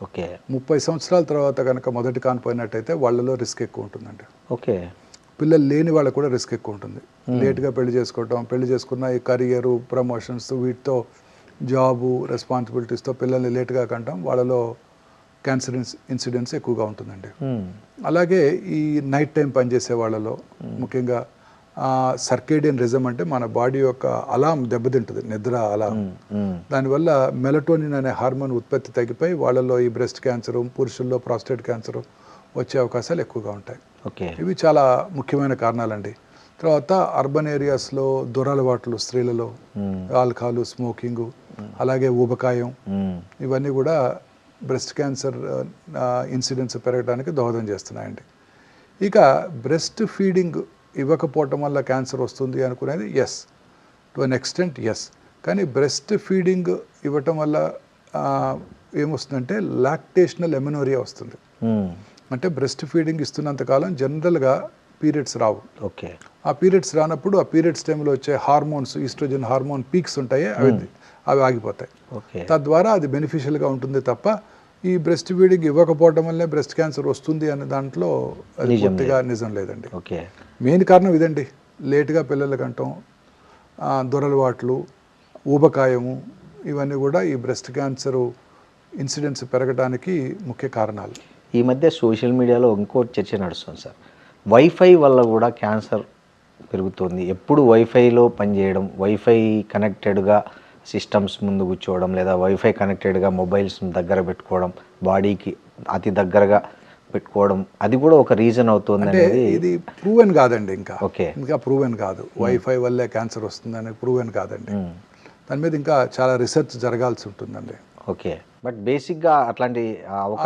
ఓకే. 30 సంవత్సరాల తర్వాత కనుక మొదటి కానిపోయినట్టయితే వాళ్ళలో రిస్క్ ఎక్కువ ఉంటుందండి. ఓకే. పిల్లలు లేని వాళ్ళకు కూడా రిస్క్ ఎక్కువ ఉంటుంది. లేట్గా పెళ్లి చేసుకోవటం, పెళ్లి చేసుకున్న ఈ కెరియరు, ప్రమోషన్స్, వీటితో జాబు, రెస్పాన్సిబిలిటీస్తో పిల్లల్ని లేట్గా కంటాం, వాళ్ళలో క్యాన్సర్ ఇన్సిడెన్స్ ఎక్కువగా ఉంటుందండి. అలాగే ఈ నైట్ టైం పనిచేసే వాళ్ళలో ముఖ్యంగా సర్కేడియన్ రిజమ్ అంటే మన బాడీ యొక్క అలాం దెబ్బతింటుంది, నిద్ర అలాం. దానివల్ల మెలటోనిన్ అనే హార్మోన్ ఉత్పత్తి తగ్గిపోయి వాళ్ళలో ఈ బ్రెస్ట్ క్యాన్సరు, పురుషుల్లో ప్రాస్టేట్ క్యాన్సరు వచ్చే అవకాశాలు ఎక్కువగా ఉంటాయి. ఇవి చాలా ముఖ్యమైన కారణాలండి. తర్వాత అర్బన్ ఏరియాస్లో దురలవాట్లు స్త్రీలలో, ఆల్కహాల్, స్మోకింగ్, అలాగే ఊబకాయం, ఇవన్నీ కూడా బ్రెస్ట్ క్యాన్సర్ ఇన్సిడెన్స్ పెరగడానికి దోహదం చేస్తున్నాయండి. ఇక బ్రెస్ట్ ఫీడింగ్ ఇవ్వకపోవటం వల్ల క్యాన్సర్ వస్తుంది అనుకునేది yes, to an extent yes. కానీ బ్రెస్ట్ ఫీడింగ్ ఇవ్వటం వల్ల ఏమొస్తుందంటే లాక్టేషనల్ ఎమెనోరియా వస్తుంది. అంటే బ్రెస్ట్ ఫీడింగ్ ఇస్తున్నంతకాలం జనరల్గా పీరియడ్స్ రావు. ఓకే. ఆ పీరియడ్స్ రానప్పుడు ఆ పీరియడ్స్ టైంలో వచ్చే హార్మోన్స్, ఈస్ట్రోజన్ హార్మోన్ పీక్స్ ఉంటాయి, అవి ఆగిపోతాయి. తద్వారా అది బెనిఫిషియల్గా ఉంటుంది తప్ప ఈ బ్రెస్ట్ ఫీడింగ్ ఇవ్వకపోవడం వల్లే బ్రెస్ట్ క్యాన్సర్ వస్తుంది అనే దాంట్లో అది పూర్తిగా నిజం లేదండి. మెయిన్ కారణం ఇదండి, లేట్గా పిల్లల కంటాం, దొరలవాట్లు, ఊబకాయము, ఇవన్నీ కూడా ఈ బ్రెస్ట్ క్యాన్సర్ ఇన్సిడెన్స్ పెరగడానికి ముఖ్య కారణాలు. ఈ మధ్య సోషల్ మీడియాలో ఇంకో చర్చ నడుస్తుంది సార్, వైఫై వల్ల కూడా క్యాన్సర్ పెరుగుతుంది. ఎప్పుడు వైఫైలో పనిచేయడం, వైఫై కనెక్టెడ్గా సిస్టమ్స్ ముందు కూర్చోవడం, లేదా వైఫై కనెక్టెడ్గా మొబైల్స్ దగ్గర పెట్టుకోవడం, బాడీకి అతి దగ్గరగా పెట్టుకోవడం, అది కూడా ఒక రీజన్ అవుతుంది అనేది. ఇది ప్రూవెన్ కాదండి, ఇంకా ప్రూవెన్ కాదు. వైఫై వల్లే క్యాన్సర్ వస్తుందని ప్రూవెన్ కాదండి. దాని మీద ఇంకా చాలా రీసెర్చ్ జరగాల్సి ఉంటుందండి. ఓకే. బట్ బేసిక్గా అట్లాంటి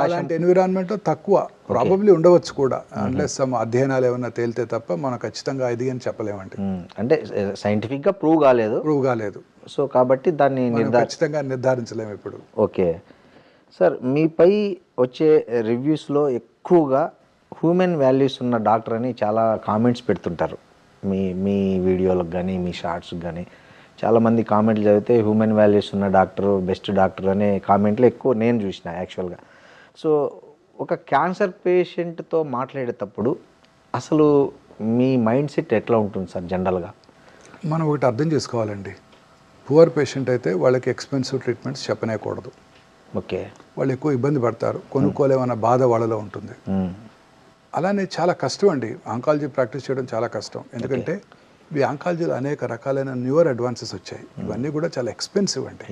అలాంటి ఎన్విరాన్మెంట్ తక్కువ ప్రాబబ్లీ ఉండవచ్చు కూడా, అన్లెస్ అధ్యయనాలు ఏమైనా తేలితే తప్ప మనం ఖచ్చితంగా ఇది అని చెప్పలేమండి. అంటే సైంటిఫిక్గా ప్రూవ్ కాలేదు. సో కాబట్టి దాన్ని ఖచ్చితంగా నిర్ధారించలేము ఇప్పుడు. ఓకే సార్, మీపై వచ్చే రివ్యూస్లో ఎక్కువగా హ్యూమన్ వాల్యూస్ ఉన్న డాక్టర్ అని చాలా కామెంట్స్ పెడుతుంటారు. మీ వీడియోలకు కానీ మీ షార్ట్స్కి కానీ చాలామంది కామెంట్లు చదివితే హ్యూమన్ వాల్యూస్ ఉన్న డాక్టర్, బెస్ట్ డాక్టర్ అనే కామెంట్లు ఎక్కువ నేను చూసిన యాక్చువల్గా. సో ఒక క్యాన్సర్ పేషెంట్తో మాట్లాడేటప్పుడు అసలు మీ మైండ్ సెట్ ఎట్లా ఉంటుంది సార్ జనరల్గా? మనం ఒకటి అర్థం చేసుకోవాలండి, పువర్ పేషెంట్ అయితే వాళ్ళకి ఎక్స్పెన్సివ్ ట్రీట్మెంట్స్ చెప్పనేకూడదు. ఓకే. వాళ్ళు ఎక్కువ ఇబ్బంది పడతారు, కొనుక్కోలేమన్న బాధ వాళ్ళలో ఉంటుంది. అలానే చాలా కష్టం అండి ఆంకాలజీ ప్రాక్టీస్ చేయడం, చాలా కష్టం. ఎందుకంటే ఈ ఆంకాలజీలో అనేక రకాలైన న్యూయర్ అడ్వాన్సెస్ వచ్చాయి. ఇవన్నీ కూడా చాలా ఎక్స్పెన్సివ్ అండి.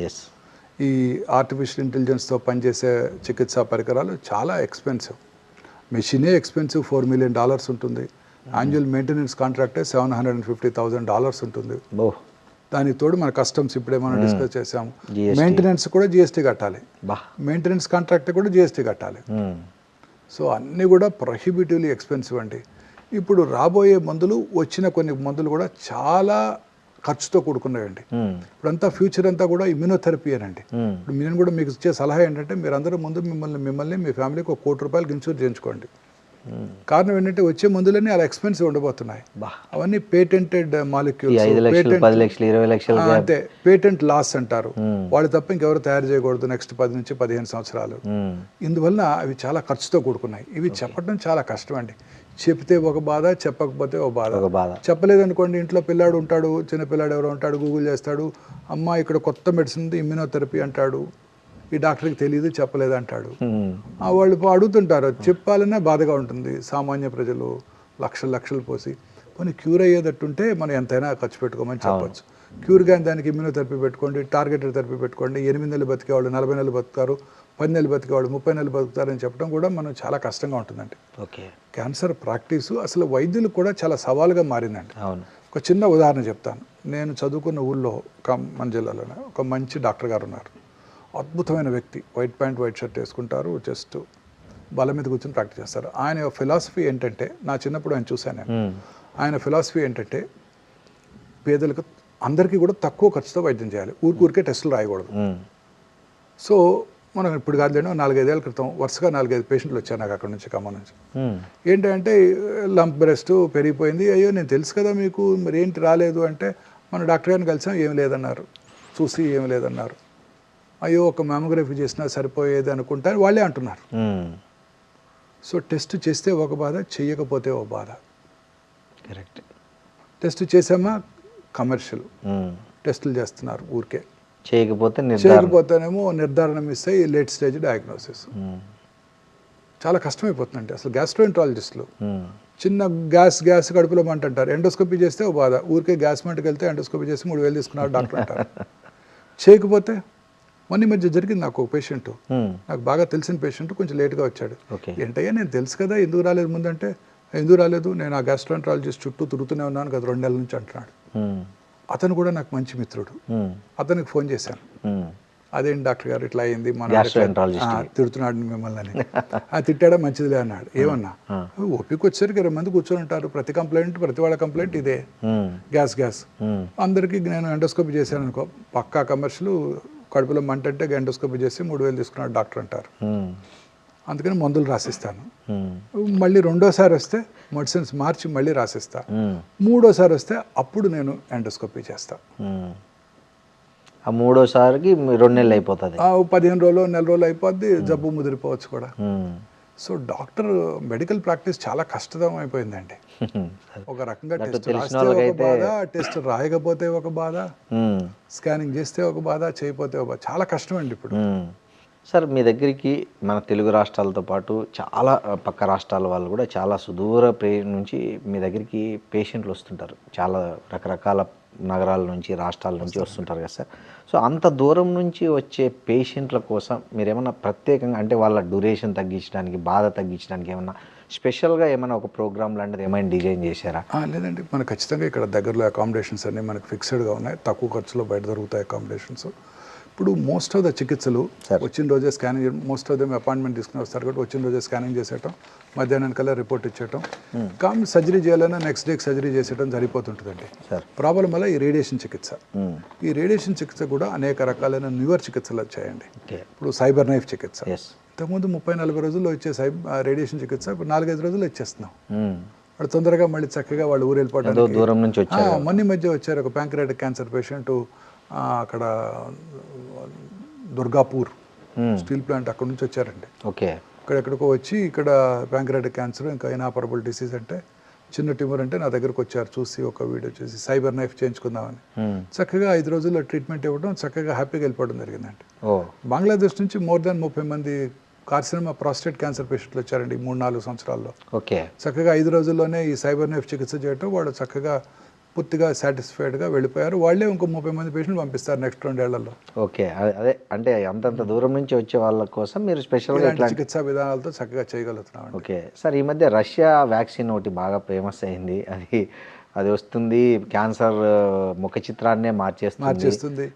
ఈ ఆర్టిఫిషియల్ ఇంటెలిజెన్స్తో పనిచేసే చికిత్సా పరికరాలు చాలా ఎక్స్పెన్సివ్. మెషినే ఎక్స్పెన్సివ్, $4 million ఉంటుంది. యాన్యువల్ మెయింటెనెన్స్ కాంట్రాక్టే $750,000 ఉంటుంది. దానికి తోడు మన కస్టమ్స్ ఇప్పుడే మనం డిస్కస్ చేసాము, మెయింటెనెన్స్ కూడా జిఎస్టీ కట్టాలి, మెయింటెనెన్స్ కాంట్రాక్ట్ కూడా జిఎస్టీ కట్టాలి. సో అన్నీ కూడా ప్రొహిబిటివ్లీ ఎక్స్పెన్సివ్ అండి. ఇప్పుడు రాబోయే మందులు, వచ్చిన కొన్ని మందులు కూడా చాలా ఖర్చుతో కూడుకున్నాయండి. ఇప్పుడంతా ఫ్యూచర్ అంతా కూడా ఇమ్యూనోథెరపీ అనండి. ఇప్పుడు నేను కూడా మీకు ఇచ్చే సలహా ఏంటంటే మీరందరూ ముందు మిమ్మల్ని మీ ఫ్యామిలీకి ₹1 కోటి ఇన్సూర్ చేయించుకోండి. కారణం ఏంటంటే వచ్చే మందులన్నీ అలా ఎక్స్పెన్సివ్ ఉండబోతున్నాయి. అవన్నీ పేటెంటెడ్ మాలిక్యూల్స్, 5 లక్షలు 10 లక్షలు 20 లక్షలు అంతే పేటెంట్ లాస్ అంటారు. వాళ్ళు తప్ప ఇంకెవరు తయారు చేయకూడదు నెక్స్ట్ 10 నుంచి 15 సంవత్సరాలు. ఇందువల్ల అవి చాలా ఖర్చుతో కూడుకున్నాయి. ఇవి చెప్పడం చాలా కష్టం అండి. చెప్తే ఒక బాధ, చెప్పకపోతే ఒక బాధ. చెప్పలేదనుకోండి, ఇంట్లో పిల్లాడు ఉంటాడు, చిన్న పిల్లాడు ఎవరో ఉంటాడు, గూగుల్ చేస్తాడు, అమ్మ ఇక్కడ కొత్త మెడిసిన్ ఉంది ఇమ్యూనోథెరపీ అంటాడు, ఈ డాక్టర్కి తెలియదు చెప్పలేదు అంటాడు. వాళ్ళు అడుగుతుంటారు, చెప్పాలన్నా బాధగా ఉంటుంది. సామాన్య ప్రజలు లక్షలు పోసి కొన్ని క్యూర్ అయ్యేటట్టుంటే మనం ఎంతైనా ఖర్చు పెట్టుకోమని చెప్పొచ్చు. క్యూర్ కానీ దానికి ఇమ్యూనోథెరపీ పెట్టుకోండి, టార్గెటెడ్ థెరపీ పెట్టుకోండి. 8 నెలలు బతికేవాళ్ళు 40 నెలలు బతుకుతారు, 10 నెలలు బతికేవాళ్ళు 30 నెలలు బతుకుతారని చెప్పడం కూడా మనం చాలా కష్టంగా ఉంటుందండి. క్యాన్సర్ ప్రాక్టీసు అసలు వైద్యులు కూడా చాలా సవాలుగా మారిందండి. ఒక చిన్న ఉదాహరణ చెప్తాను. నేను చదువుకున్న ఊళ్ళో మన జిల్లాలోనే ఒక మంచి డాక్టర్ గారు ఉన్నారు. అద్భుతమైన వ్యక్తి, వైట్ ప్యాంట్ వైట్ షర్ట్ వేసుకుంటారు, జస్ట్ బల మీద కూర్చొని ప్రాక్టీస్ చేస్తారు. ఆయన ఫిలాసఫీ ఏంటంటే, నా చిన్నప్పుడు ఆయన చూశాను నేను, ఆయన ఫిలాసఫీ ఏంటంటే పేదలకు అందరికీ కూడా తక్కువ ఖర్చుతో వైద్యం చేయాలి, ఊరికే టెస్టులు రాయకూడదు. సో మనం ఇప్పుడు కాదులేండి, 4-5 ఏళ్ళ క్రితం వరుసగా 4-5 పేషెంట్లు వచ్చారు నాకు అక్కడ నుంచి, ఖమ్మం నుంచి. ఏంటంటే లంప్ బ్రెస్ట్ పెరిగిపోయింది, అయ్యో నేను తెలుసు కదా మీకు, మరి ఏంటి రాలేదు అంటే, మన డాక్టర్ గారిని కలిసాం, ఏం లేదన్నారు. చూసి ఏం లేదన్నారు. అయ్యో ఒక మ్యామోగ్రఫీ చేసినా సరిపోయేది అనుకుంటారు వాళ్ళే అంటున్నారు. సో టెస్ట్ చేస్తే ఒక బాధ, చెయ్యకపోతే ఒక బాధ. కరెక్ట్. టెస్ట్ చేసామా కమర్షియల్ టెస్టులు చేస్తున్నారు, ఊరికే చేయకపోతేనేమో నిర్ధారణ మిస్ అయ్యి లేట్ స్టేజ్ డయాగ్నోసిస్. చాలా కష్టమైపోతుందండి అసలు. గ్యాస్ట్రోఎంట్రాలజిస్టులు చిన్న గ్యాస్ కడుపులో మంట అంటారు, ఎండోస్కోపీ చేస్తే ఒక బాధ, ఊరికే గ్యాస్ మంటకి వెళ్తే ఎండోస్కోపీ చేసి 3,000 తీసుకున్నారు డాక్టర్ అంటారు. చేయకపోతే మొన్న మధ్య జరిగింది నాకు ఒక పేషెంట్, నాకు బాగా తెలిసిన పేషెంట్, కొంచెం లేట్గా వచ్చాడు. ఏంటయ్యా నేను తెలుసు కదా, ఎందుకు రాలేదు ముందంటే, ఎందుకు రాలేదు, నేను ఆ గ్యాస్ట్రోఎంట్రాలజిస్ట్ చుట్టూ తిరుగుతూనే ఉన్నాను కదా 2 నెలల నుంచి అంటున్నాడు. అతను కూడా నాకు మంచి మిత్రుడు. అతనికి ఫోన్ చేశాను, అదేంటి డాక్టర్ గారు ఇట్లా అయింది, మన తిడుతున్నాడు మిమ్మల్ని అని. తిట్టాడా, మంచిదిలే అన్నాడు. ఏమన్నా ఓపిక వచ్చేసరికి 20 మంది కూర్చొని ఉంటారు, ప్రతి వాళ్ళ కంప్లైంట్ ఇదే, గ్యాస్. అందరికీ నేను ఎండోస్కోపీ చేశాను అనుకో, పక్కా కమర్షియల్, కడుపులో మంట అంటే ఎండోస్కోపీ చేసి 3,000 తీసుకున్నాడు డాక్టర్ అంటారు. అందుకని మందులు రాసిస్తాను. మళ్ళీ రెండోసారి వస్తే మెడిసిన్స్ మార్చి మళ్ళీ రాసిస్తా. మూడోసారి వస్తే అప్పుడు నేను ఎండోస్కోపీ చేస్తా. ఆ మూడోసారికి 2 నెలలు అయిపోతుంది, 15 రోజులు, నెల రోజులు అయిపోద్ది, జబ్బు ముదిరిపోవచ్చు కూడా. సో డాక్టర్ మెడికల్ ప్రాక్టీస్ చాలా కష్టతరం అయిపోయిందండి. ఒక రకంగా టెస్ట్ రాస్తే ఒక బాధ, టెస్ట్ రాయకపోతే ఒక బాధ, స్కానింగ్ చేస్తే ఒక బాధ, చేయకపోతే ఒక బాధ, చాలా కష్టం అండి ఇప్పుడు. సార్ మీ దగ్గరికి మన తెలుగు రాష్ట్రాలతో పాటు చాలా పక్క రాష్ట్రాల వాళ్ళు కూడా చాలా సుదూర నుంచి మీ దగ్గరికి పేషెంట్లు వస్తుంటారు, చాలా రకరకాల నగరాల నుంచి రాష్ట్రాల నుంచి వస్తుంటారు కదా సార్. సో అంత దూరం నుంచి వచ్చే పేషెంట్ల కోసం మీరు ఏమన్నా ప్రత్యేకంగా, అంటే వాళ్ళ డ్యూరేషన్ తగ్గించడానికి, బాధ తగ్గించడానికి ఏమన్నా స్పెషల్గా ఏమైనా ఒక ప్రోగ్రామ్ లాంటిది ఏమైనా డిజైన్ చేశారా? లేదండి, మనకు ఖచ్చితంగా ఇక్కడ దగ్గరలో అకామిడేషన్స్ అన్నీ మనకు ఫిక్స్డ్గా ఉన్నాయి, తక్కువ ఖర్చులో బయట దొరుకుతాయి అకామిడేషన్స్. ఇప్పుడు మోస్ట్ ఆఫ్ ద చికిత్సలు వచ్చిన రోజే scanning, most of them appointment తీసుకుని వస్తారు కాబట్టి వచ్చిన రోజే స్కానింగ్ చేసేయటం, మధ్యాహ్నానికల్లా రిపోర్ట్ ఇచ్చేయటం, కానీ సర్జరీ చేయాలన్నా నెక్స్ట్ డేకి సర్జరీ చేసేయడం సరిపోతుంటుందండి. ప్రాబ్లం వల్ల ఈ రేడియేషన్ చికిత్స, ఈ రేడియేషన్ చికిత్స కూడా అనేక రకాలైన న్యూవర్ చికిత్సలు వచ్చాయండి. ఇప్పుడు సైబర్ నైఫ్ చికిత్స, ఇంతకుముందు 30-40 రోజుల్లో వచ్చే రేడియేషన్ చికిత్స ఇప్పుడు 4-5 రోజుల్లో ఇచ్చేస్తున్నాం. వాళ్ళు తొందరగా మళ్ళీ చక్కగా వాళ్ళు ఊరు వెళ్ళిపోవడానికి దూరం నుంచి వచ్చారు. మొన్న మధ్య వచ్చారు ఒక ప్యాంక్రియాటిక్ క్యాన్సర్ పేషెంట్, అక్కడ దుర్గాపూర్ స్టీల్ ప్లాంట్ అక్కడ నుంచి వచ్చారండి. ఇక్కడెక్కడికో వచ్చి ఇక్కడ ప్యాంక్రియాటిక్ క్యాన్సర్, ఇంకా ఇనాపరబుల్ డిసీజ్ అంటే చిన్న ట్యూమర్ అంటే నా దగ్గరకు వచ్చారు, చూసి ఒక వీడియో చూసి సైబర్ నైఫ్ చేయించుకుందామని చక్కగా 5 రోజుల్లో ట్రీట్మెంట్ ఇవ్వడం, చక్కగా హ్యాపీగా వెళ్ళిపోవడం జరిగిందండి. బంగ్లాదేశ్ నుంచి more than 30 మంది కార్సినోమా ప్రాస్టేట్ క్యాన్సర్ పేషెంట్లు వచ్చారండి 3-4 సంవత్సరాల్లో. చక్కగా 5 రోజుల్లోనే ఈ సైబర్ నైఫ్ చికిత్స చేయటం, వాళ్ళు చక్కగా పూర్తిగా సాటిస్ఫైడ్గా వెళ్ళిపోయారు. వాళ్ళే ఇంకో 30 మంది పేషెంట్లు పంపిస్తారు నెక్స్ట్ 2 ఏళ్లలో. అదే అంటే అంతంత దూరం నుంచి వచ్చే వాళ్ళ కోసం మీరు స్పెషల్గా చికిత్సా విధానాలతో చక్కగా చేయగలుగుతున్నాం. ఓకే సార్, ఈ మధ్య రష్యా వ్యాక్సిన్ ఒకటి బాగా ఫేమస్ అయింది, అది వస్తుంది, క్యాన్సర్ ముఖ చిత్రాన్నే మార్చేస్తుంది.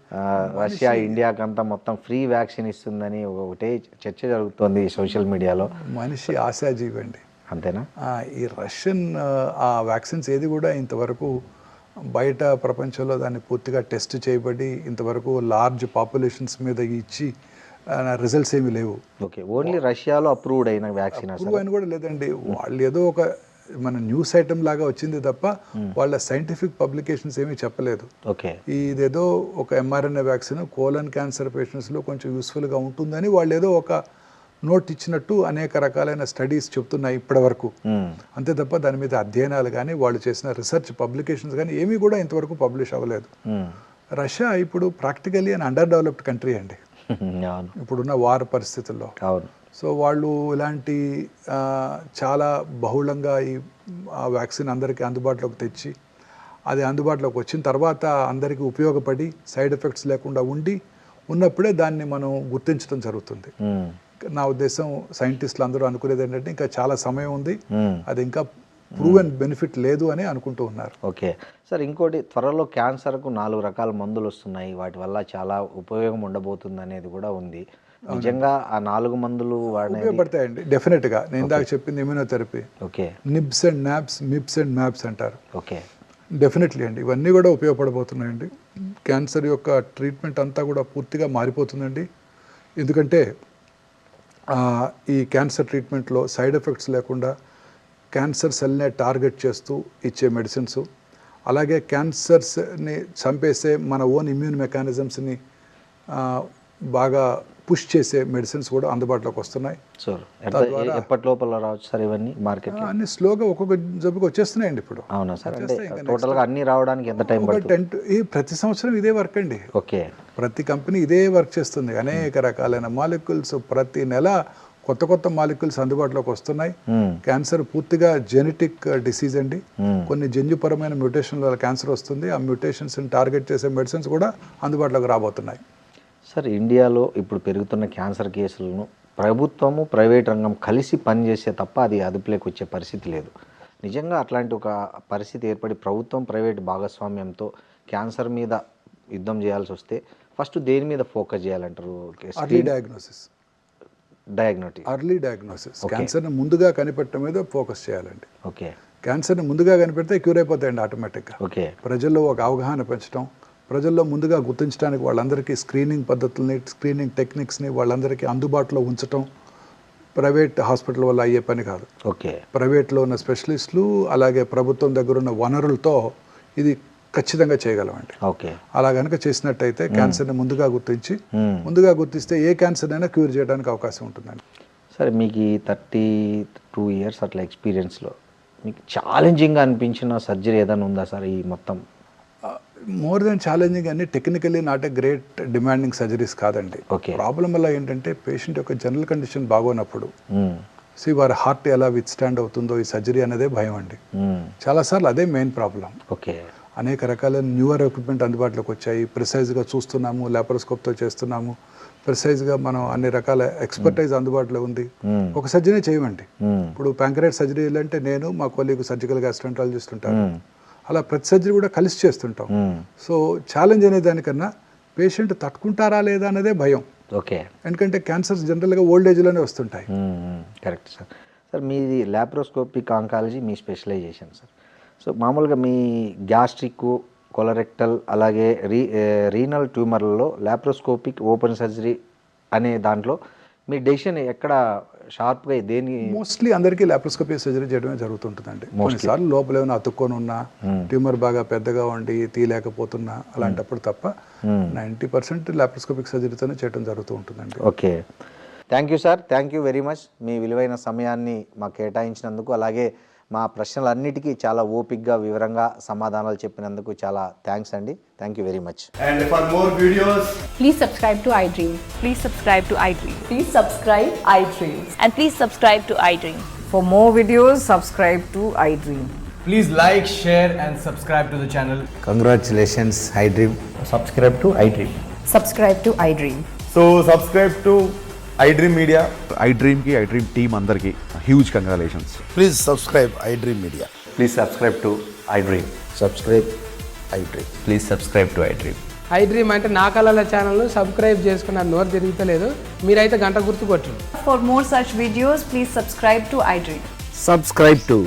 రష్యా ఇండియాకంతా మొత్తం ఫ్రీ వ్యాక్సిన్ ఇస్తుందని ఒకటే చర్చ జరుగుతుంది సోషల్ మీడియాలో. మనిషి ఆశాజీవి అండి, అంతేనా? ఈ రష్యన్ ఆ వ్యాక్సిన్స్ ఏది కూడా ఇంతవరకు బయట ప్రపంచంలో దాన్ని పూర్తిగా టెస్ట్ చేయబడి ఇంతవరకు లార్జ్ పాపులేషన్స్ మీద ఇచ్చి రిజల్ట్స్ ఏమీ లేవు. ఓకే, ఓన్లీ రష్యాలో అప్రూవ్డ్ అయిన వ్యాక్సిన్ అప్రూవ్ అయిన కూడా లేదండి. వాళ్ళు ఏదో ఒక మన న్యూస్ ఐటమ్ లాగా వచ్చింది తప్ప వాళ్ళ సైంటిఫిక్ పబ్లికేషన్స్ ఏమీ చెప్పలేదు. ఓకే, ఇదేదో ఒక mRNA వ్యాక్సిన్ కోలన్ క్యాన్సర్ పేషెంట్స్లో కొంచెం యూస్ఫుల్గా ఉంటుందని వాళ్ళు ఏదో ఒక నోట్ ఇచ్చినట్టు అనేక రకాలైన స్టడీస్ చెప్తున్నాయి ఇప్పటి వరకు. అంతే తప్ప దాని మీద అధ్యయనాలు కానీ వాళ్ళు చేసిన రీసెర్చ్ పబ్లికేషన్స్ కానీ ఏమీ కూడా ఇంతవరకు పబ్లిష్ అవ్వలేదు. రష్యా ఇప్పుడు ప్రాక్టికలీ అన్ అండర్ డెవలప్డ్ కంట్రీ అండి ఇప్పుడున్న వార్ పరిస్థితుల్లో. అవును. సో వాళ్ళు ఇలాంటి చాలా బహుళంగా ఈ వ్యాక్సిన్ అందరికీ అందుబాటులోకి తెచ్చి అది అందుబాటులోకి వచ్చిన తర్వాత అందరికీ ఉపయోగపడి సైడ్ ఎఫెక్ట్స్ లేకుండా ఉన్నప్పుడే దాన్ని మనం గుర్తించడం జరుగుతుంది. నా ఉద్దేశం సైంటిస్టులు అందరూ అనుకునేది ఏంటంటే ఇంకా చాలా సమయం ఉంది, అది ఇంకా ప్రూవెన్ బెనిఫిట్ లేదు అని అనుకుంటూ ఉన్నారు. ఓకే సార్, ఇంకోటి త్వరలో క్యాన్సర్కు 4 రకాల మందులు వస్తున్నాయి, వాటి వల్ల చాలా ఉపయోగం ఉండబోతుంది అనేది కూడా ఉంది. నిజంగా ఆ 4 మందులు ఉపయోగపడతాయండి డెఫినెట్గా. నేను ఇందాక చెప్పింది immunotherapy, okay, nibs and nabs, mips and maps అంటారు. ఓకే, డెఫినెట్లీ అండి ఇవన్నీ కూడా ఉపయోగపడబోతున్నాయండి. క్యాన్సర్ యొక్క ట్రీట్మెంట్ అంతా కూడా పూర్తిగా మారిపోతుందండి. ఎందుకంటే ఈ క్యాన్సర్ ట్రీట్మెంట్లో సైడ్ ఎఫెక్ట్స్ లేకుండా క్యాన్సర్ సెల్నే టార్గెట్ చేస్తూ ఇచ్చే మెడిసిన్స్, అలాగే క్యాన్సర్స్ని చంపేసే మన ఓన్ ఇమ్యూన్ మెకానిజమ్స్ని బాగా పుష్ చేసే మెడిసిన్స్ కూడా అందుబాటులోకి వస్తున్నాయి. ఎప్పటి లోపల రావచ్చు సార్ ఇవన్నీ మార్కెట్లో? అన్ని స్లోగా ఒక్కొక్క జబ్బుకి వచ్చేస్తున్నాయండి ఇప్పుడు. అవునా సార్, అంటే టోటల్గా అన్ని రావడానికి ఎంత టైం పడుతుంది? ప్రతి సంవత్సరం ఇదే వర్క్ అండి. ఓకే, ప్రతి కంపెనీ ఇదే వర్క్ చేస్తుంది. అనేక రకాలైన మాలిక్యూల్స్ ప్రతి నెల కొత్త మాలిక్యూల్స్ అందుబాటులోకి వస్తున్నాయి. క్యాన్సర్ పూర్తిగా జెనెటిక్ డిసీజ్ అండి. కొన్ని జన్యుపరమైన మ్యూటేషన్ వల్ల క్యాన్సర్ వస్తుంది. ఆ మ్యూటేషన్స్ని టార్గెట్ చేసే మెడిసిన్స్ కూడా అందుబాటులోకి రాబోతున్నాయి. సార్, ఇండియాలో ఇప్పుడు పెరుగుతున్న క్యాన్సర్ కేసులను ప్రభుత్వము ప్రైవేట్ రంగం కలిసి పనిచేసే తప్ప అది అదుపులోకి వచ్చే పరిస్థితి లేదు. నిజంగా అట్లాంటి ఒక పరిస్థితి ఏర్పడి ప్రభుత్వం ప్రైవేట్ భాగస్వామ్యంతో క్యాన్సర్ మీద యుద్ధం చేయాల్సి వస్తే ఫస్ట్ దేని మీద ఫోకస్ చేయాలంటారు? Early diagnosis. ఎర్లీ డయాగ్నోసిస్, క్యాన్సర్ని ముందుగా కనిపెట్టడం మీద ఫోకస్ చేయాలండి. ఓకే, క్యాన్సర్ని ముందుగా కనిపెడితే క్యూర్ అయిపోతాయండి ఆటోమేటిక్గా. ఓకే, ప్రజల్లో ఒక అవగాహన పెంచడం, ప్రజల్లో ముందుగా గుర్తించడానికి వాళ్ళందరికీ స్క్రీనింగ్ పద్ధతుల్ని, స్క్రీనింగ్ టెక్నిక్స్ని వాళ్ళందరికీ అందుబాటులో ఉంచడం ప్రైవేట్ హాస్పిటల్ వల్ల అయ్యే పని కాదు. ఓకే, ప్రైవేట్లో ఉన్న స్పెషలిస్టులు అలాగే ప్రభుత్వం దగ్గర ఉన్న వనరులతో ఇది ఖచ్చితంగా చేయగలమండి. ఓకే, అలా కనుక చేసినట్టయితే క్యాన్సర్ని ముందుగా గుర్తిస్తే ఏ క్యాన్సర్ అయినా క్యూర్ చేయడానికి అవకాశం ఉంటుందండి. సరే, మీకు ఈ 32 years అట్లా ఎక్స్పీరియన్స్లో మీకు ఛాలెంజింగ్గా అనిపించిన సర్జరీ ఏదైనా ఉందా సార్? ఈ మొత్తం మోర్ దెన్ ఛాలెంజింగ్ అన్ని technically not a great demanding surgeries కాదండి. ప్రాబ్లం వల్ల ఏంటంటే పేషెంట్ యొక్క జనరల్ కండిషన్ బాగోనప్పుడు వారి హార్ట్ ఎలా విత్ స్టాండ్ అవుతుందో ఈ సర్జరీ అనేదే భయం అండి. చాలాసార్లు అదే మెయిన్ ప్రాబ్లం. ఓకే, అనేక రకాల న్యూవర్ ఎక్విప్మెంట్ అందుబాటులోకి వచ్చాయి. ప్రిసైజ్గా చూస్తున్నాము, లాప్రోస్కోప్తో చేస్తున్నాము, ప్రిసైజ్గా మనం అన్ని రకాల ఎక్స్పర్టైజ్ అందుబాటులో ఉంది. ఒక సర్జరీ చేయమండి. ఇప్పుడు ప్యాంక్రియాటిక్ సర్జరీ అంటే నేను మా కొలీగ్ సర్జికల్ గ్యాస్ట్రాంటాలజిస్ట్ ఉంటాను, అలా ప్రతి సర్జరీ కూడా కలిసి చేస్తుంటాం. సో ఛాలెంజ్ అనే దానికన్నా పేషెంట్ తట్టుకుంటారా లేదా అనేదే భయం. ఓకే, ఎందుకంటే క్యాన్సర్స్ జనరల్గా ఓల్డ్ ఏజ్లోనే వస్తుంటాయి. Correct sir. సార్, మీది లాప్రోస్కోపిక్ ఆంకాలజీ మీ స్పెషలైజేషన్ సార్. సో మామూలుగా మీ గ్యాస్ట్రిక్, కొలరెక్టల్ అలాగే రీనల్ ట్యూమర్లలో లాప్రోస్కోపిక్ ఓపెన్ సర్జరీ అనే దాంట్లో మీ డెసిషన్ ఎక్కడ షార్ప్గా దేని? మోస్ట్లీ అందరికీ లాప్రోస్కోపీ సర్జరీ చేయడమే జరుగుతుంటుందండి. కొన్నిసార్లు లోపల ఏమైనా అతుక్కొని ఉన్నా, ట్యూమర్ బాగా పెద్దగా ఉండి తీయలేకపోతున్నా అలాంటప్పుడు తప్ప 90% లాప్రోస్కోపిక్ సర్జరీతోనే చేయడం జరుగుతూ ఉంటుందండి. Okay, thank you sir, thank you very much. మీ విలువైన సమయాన్ని మాకు కేటాయించినందుకు, అలాగే మా ప్రశ్నలన్నిటికీ చాలా ఓపిక్గా వివరంగా సమాధానాలు చెప్పినందుకు చాలా థ్యాంక్స్ అండి. Thank you very much. And for more videos, please subscribe to iDream. Please subscribe to iDream. Please subscribe iDream. And please subscribe to iDream. For more videos, subscribe to iDream. please like, share and subscribe to the channel. Congratulations, iDream. Subscribe to iDream. Subscribe to iDream. So subscribe to iDream Media. iDream ki iDream team andarki huge congratulations. Please subscribe iDream Media. Please subscribe to iDream. Subscribe iDream. Please subscribe to iDream. iDream అంటే నా కళల ఛానల్ను సబ్స్క్రైబ్ చేసుకున్న నోరు తిరుగుతలేదు, మీరైతే గంట గుర్తు కొట్టండి. For more such videos, please subscribe to iDream. Subscribe to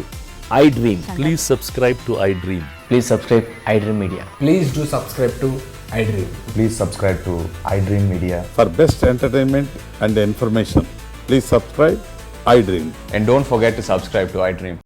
iDream. Please subscribe to iDream. Please subscribe iDream Media. Please do subscribe to iDream. Please subscribe to iDream Media. For best entertainment and information, please subscribe iDream. And don't forget to subscribe to iDream.